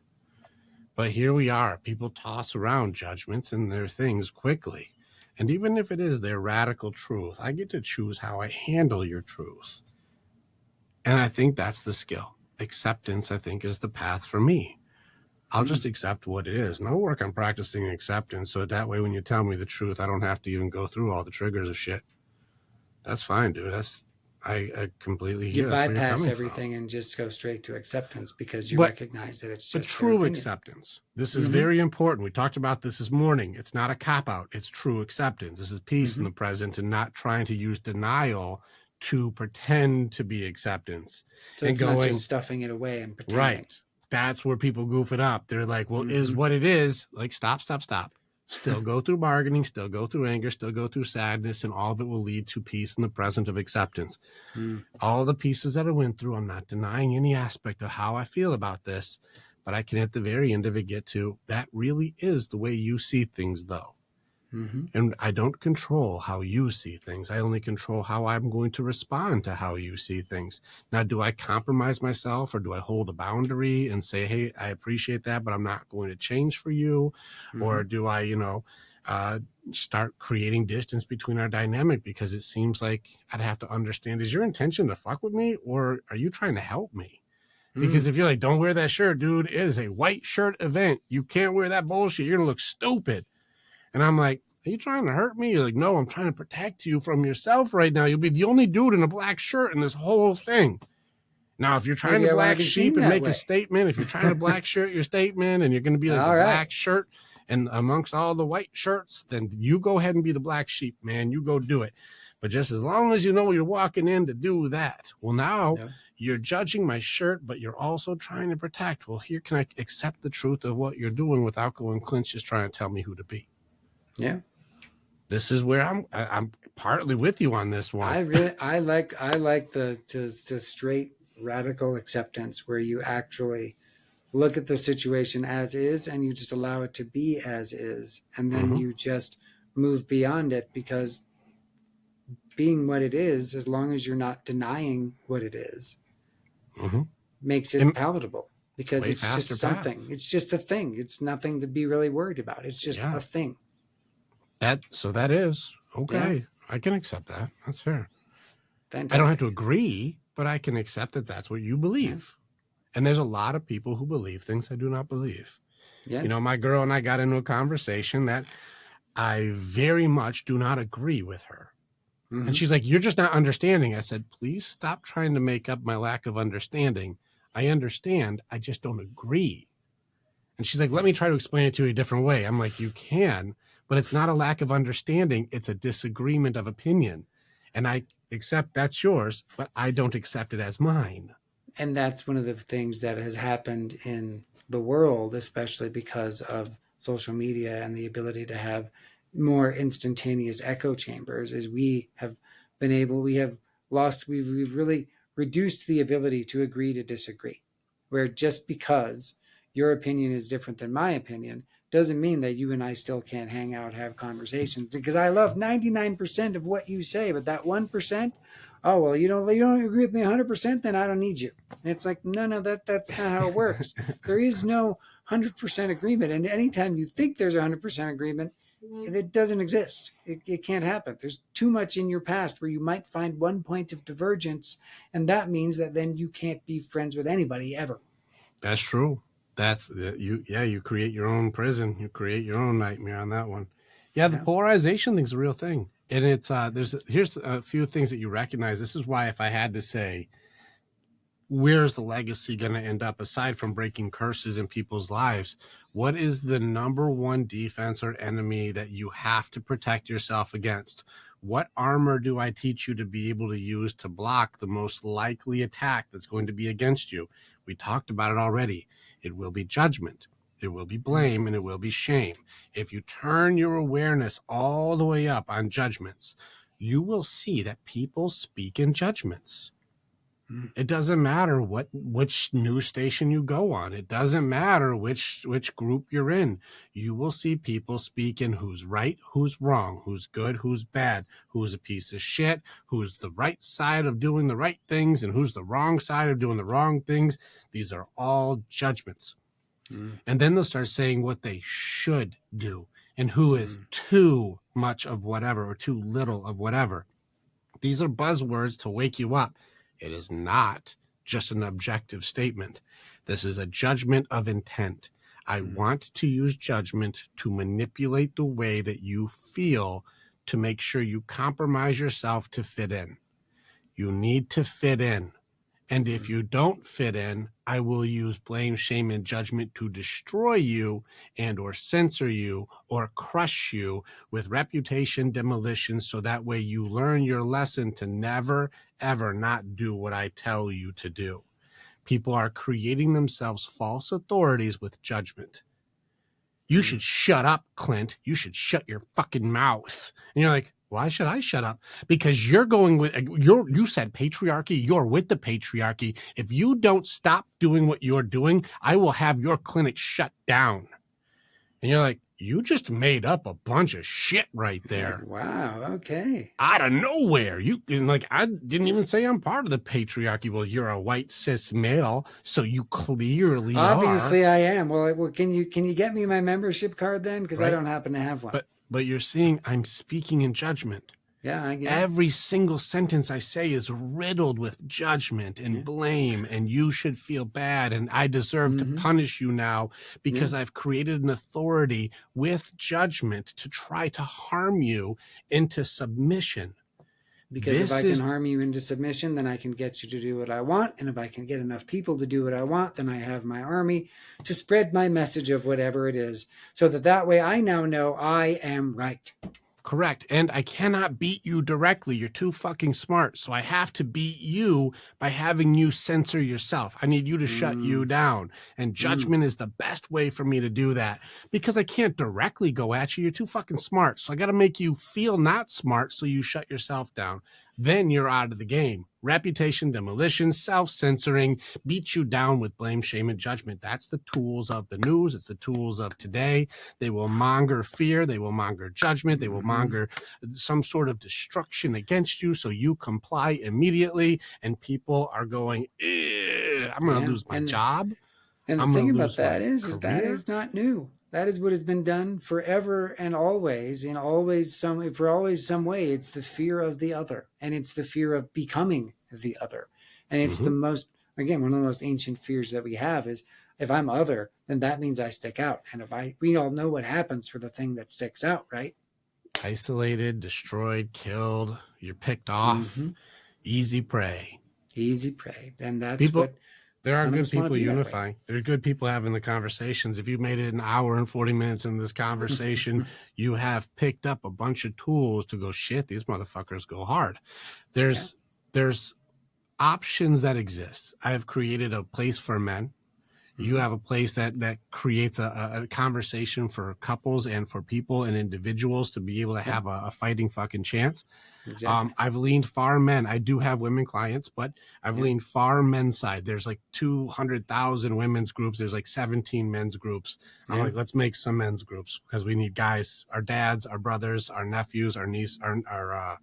But here we are. People toss around judgments and their things quickly. And even if it is their radical truth, I get to choose how I handle your truth. And I think that's the skill. Acceptance, I think, is the path for me. I'll just accept what it is. And I'll work on practicing acceptance so that way when you tell me the truth, I don't have to even go through all the triggers of shit. That's fine, dude. I completely hear you bypass everything and just go straight to acceptance because you recognize that it's just true acceptance. This is very important. We talked about this morning. It's not a cop-out. It's true acceptance. This is peace in the present and not trying to use denial to pretend to be acceptance. So it's not just stuffing it away and pretending. Right. That's where people goof it up. They're like, well, is what it is. Like, stop. Still go through bargaining, still go through anger, still go through sadness, and all of it will lead to peace in the present of acceptance. All the pieces that I went through, I'm not denying any aspect of how I feel about this, but I can at the very end of it get to, that really is the way you see things, though. Mm-hmm. And I don't control how you see things. I only control how I'm going to respond to how you see things. Now, do I compromise myself, or do I hold a boundary and say, hey, I appreciate that, but I'm not going to change for you? Mm-hmm. Or do I, uh, start creating distance between our dynamic, because it seems like I'd have to understand, is your intention to fuck with me, or are you trying to help me? Because Mm. if you're like, don't wear that shirt, dude, it is a white shirt event. You can't wear that bullshit. You're going to look stupid. And I'm like, are you trying to hurt me? You're like, no, I'm trying to protect you from yourself right now. You'll be the only dude in a black shirt in this whole thing. Now, if you're trying Maybe to I want to black be seen sheep and that make a way. statement, if you're trying to black shirt your statement and you're going to be like the All right. black shirt and amongst all the white shirts, then you go ahead and be the black sheep, man. You go do it. But just as long as you know you're walking in to do that, well, now Yeah. you're judging my shirt, but you're also trying to protect. Well, here, can I accept the truth of what you're doing without going, Clint's just trying to tell me who to be? Yeah. This is where I'm partly with you on this one. I like the straight radical acceptance where you actually look at the situation as is and you just allow it to be as is, and then Mm-hmm. you just move beyond it, because being what it is, as long as you're not denying what it is, Mm-hmm. makes it And palatable, because way it's faster just something. path. It's just a thing. It's nothing to be really worried about. It's just Yeah. a thing. That is Yeah. okay. I can accept that. That's fair. I don't have to Fantastic. agree, but I can accept that that's what you Yeah. believe. And there's a lot of people who believe things I do not believe. Yes. My girl and I got into a conversation that I very much do not agree with her. And Mm-hmm. she's like, you're just not understanding. I said, please stop trying to make up my lack of understanding. I understand. I just don't agree. And she's like, let me try to explain it to you a different way. I'm like, you can, but it's not a lack of understanding. It's a disagreement of opinion. And I accept that's yours, but I don't accept it as mine. And that's one of the things that has happened in the world, especially because of social media and the ability to have more instantaneous echo chambers, is we have lost, we've really reduced the ability to agree to disagree, where just because your opinion is different than my opinion doesn't mean that you and I still can't hang out, have conversations, because I love 99% of what you say, but that 1%, oh, well, you don't agree with me 100%, then I don't need you. And it's like, no, that's not how it works. There is no 100% agreement. And anytime you think there's 100% agreement, it doesn't exist. It can't happen. There's too much in your past where you might find one point of divergence, and that means that then you can't be friends with anybody ever. That's true. That's you. Yeah, you create your own prison. You create your own nightmare on that one. Yeah, the Yeah. polarization thing's a real thing, and it's here's a few things that you recognize. This is why, if I had to say, where's the legacy going to end up aside from breaking curses in people's lives, what is the number one defense or enemy that you have to protect yourself against? What armor do I teach you to be able to use to block the most likely attack that's going to be against you? We talked about it already. It will be judgment, it will be blame, and it will be shame. If you turn your awareness all the way up on judgments, you will see that people speak in judgments. Mm. It doesn't matter which news station you go on. It doesn't matter which group you're in. You will see people speaking who's right, who's wrong, who's good, who's bad, who's a piece of shit, who's the right side of doing the right things, and who's the wrong side of doing the wrong things. These are all judgments. Mm. And then they'll start saying what they should do and who is Mm. too much of whatever or too little of whatever. These are buzzwords to wake you up. It is not just an objective statement. This is a judgment of intent. I Mm. want to use judgment to manipulate the way that you feel to make sure you compromise yourself to fit in. You need to fit in. And if Mm. you don't fit in, I will use blame, shame, and judgment to destroy you and or censor you or crush you with reputation demolition, so that way you learn your lesson to never, ever not do what I tell you to do. People are creating themselves false authorities with judgment. You should Mm. shut up, Clint. You should shut your fucking mouth. And you're like, why should I shut up? Because you're going with you said patriarchy. You're with the patriarchy. If you don't stop doing what you're doing, I will have your clinic shut down. And you're like, you just made up a bunch of shit right You're like, there. wow, okay. Out of nowhere. I didn't even say I'm part of the patriarchy. Well, you're a white cis male, so you clearly are, Obviously, I am. Well, can you get me my membership card then? Because I right? don't happen to have one. But you're seeing I'm speaking in judgment. Yeah, I get it. Every single sentence I say is riddled with judgment and Yeah. blame, and you should feel bad, and I deserve to punish you now because I've created an authority with judgment to try to harm you into submission. Because if This I can is harm you into submission, then I can get you to do what I want. And if I can get enough people to do what I want, then I have my army to spread my message of whatever it is. So that way I now know I am right. correct. And I cannot beat you directly. You're too fucking smart. So I have to beat you by having you censor yourself. I need you to shut you down. And judgment is the best way for me to do that because I can't directly go at you. You're too fucking smart. So I got to make you feel not smart so you shut yourself down. Then you're out of the game. Reputation, demolition, self-censoring, beat you down with blame, shame, and judgment. That's the tools of the news. It's the tools of today. They will monger fear. They will monger judgment. They will monger some sort of destruction against you. So you comply immediately, and people are going, I'm going to lose my job. And the I'm going thing to about lose that my is that career. is not new. That is what has been done forever and always, in always some for always some way. It's the fear of the other, and it's the fear of becoming the other, and it's the most again one of the most ancient fears that we have is if I'm other, then that means I stick out, and we all know what happens for the thing that sticks out, right? Isolated, destroyed, killed. You're picked off. Easy prey. Easy prey, and that's People, what there are none of good us want to people be that way. unifying. There are good people having the conversations. If you made it an hour and 40 minutes in this conversation, you have picked up a bunch of tools to go, shit, these motherfuckers go hard. There's options that exist. I have created a place for men. You have a place that creates a conversation for couples and for people and individuals to be able to have a fighting fucking chance. Exactly. I've leaned far men. I do have women clients, but I've leaned far men's side. There's like 200,000 women's groups. There's like 17 men's groups. I'm like, let's make some men's groups because we need guys, our dads, our brothers, our nephews, our niece, our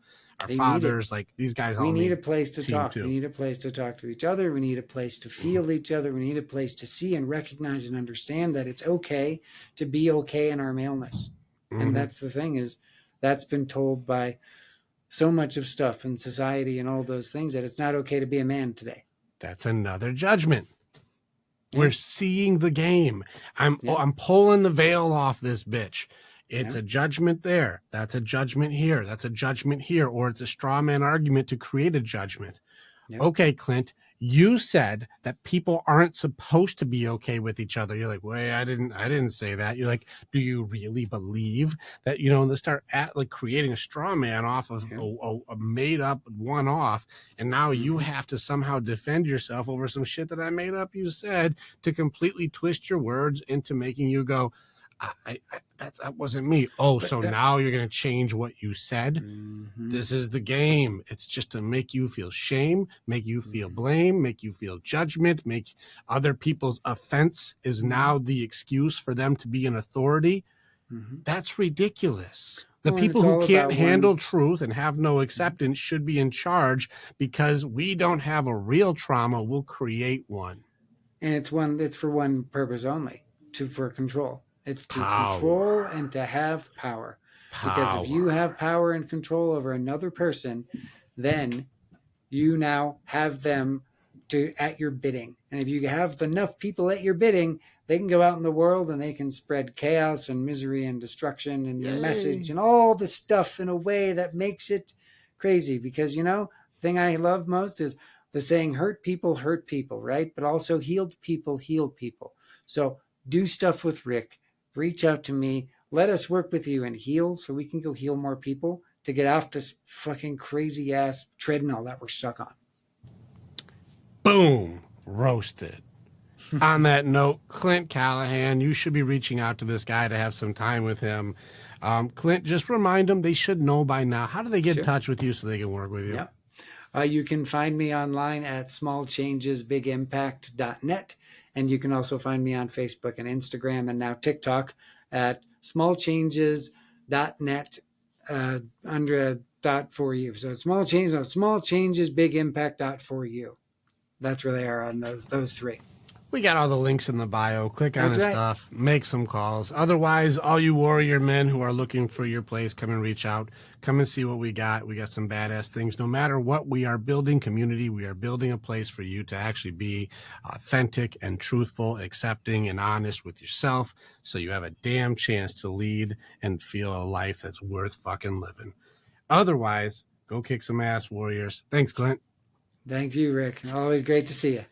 fathers. Like these guys We all need a need place to team talk. too. We need a place to talk to each other. We need a place to feel each other. We need a place to see and recognize and understand that it's okay to be okay in our maleness. And that's the thing is that's been told by so much of stuff in society and all those things that it's not okay to be a man today. That's another judgment. We're seeing the game. I'm pulling the veil off this bitch. It's a judgment there. That's a judgment here. That's a judgment here. Or it's a straw man argument to create a judgment. Okay, Clint, you said that people aren't supposed to be okay with each other. You're like, wait, I didn't say that. You're like, do you really believe that, and they start creating a straw man off of a made up one off. And now you have to somehow defend yourself over some shit that I made up. You said to completely twist your words into making you go, that wasn't me. Oh, so now you're going to change what you said. This is the game. It's just to make you feel shame, make you feel blame, make you feel judgment, make other people's offense is now the excuse for them to be an authority. That's ridiculous. The people who can't handle truth and have no acceptance should be in charge because we don't have a real trauma. We'll create one. And it's for one purpose only, for control. It's to Power. control and to have power. Because if you have power and control over another person, then you now have them at your bidding. And if you have enough people at your bidding, they can go out in the world and they can spread chaos and misery and destruction and your message and all the stuff in a way that makes it crazy. Because, the thing I love most is the saying, hurt people, right? But also healed people, heal people. So do stuff with Rick. Reach out to me. Let us work with you and heal so we can go heal more people to get off this fucking crazy ass treadmill that we're stuck on. Boom. Roasted. On that note, Clint Callahan, you should be reaching out to this guy to have some time with him. Clint, just remind them they should know by now. How do they get in touch with you so they can work with you? Yep. You can find me online at smallchangesbigimpact.net. And you can also find me on Facebook and Instagram and now TikTok at smallchanges.net under a dot for you. So small changes, big impact dot for you. That's where they are on those three. We got all the links in the bio. Click on That's his right. stuff. Make some calls. Otherwise, all you warrior men who are looking for your place, come and reach out. Come and see what we got. We got some badass things. No matter what we are building, community, we are building a place for you to actually be authentic and truthful, accepting and honest with yourself, so you have a damn chance to lead and feel a life that's worth fucking living. Otherwise, go kick some ass, warriors. Thanks, Clint. Thank you, Rick. Always great to see you.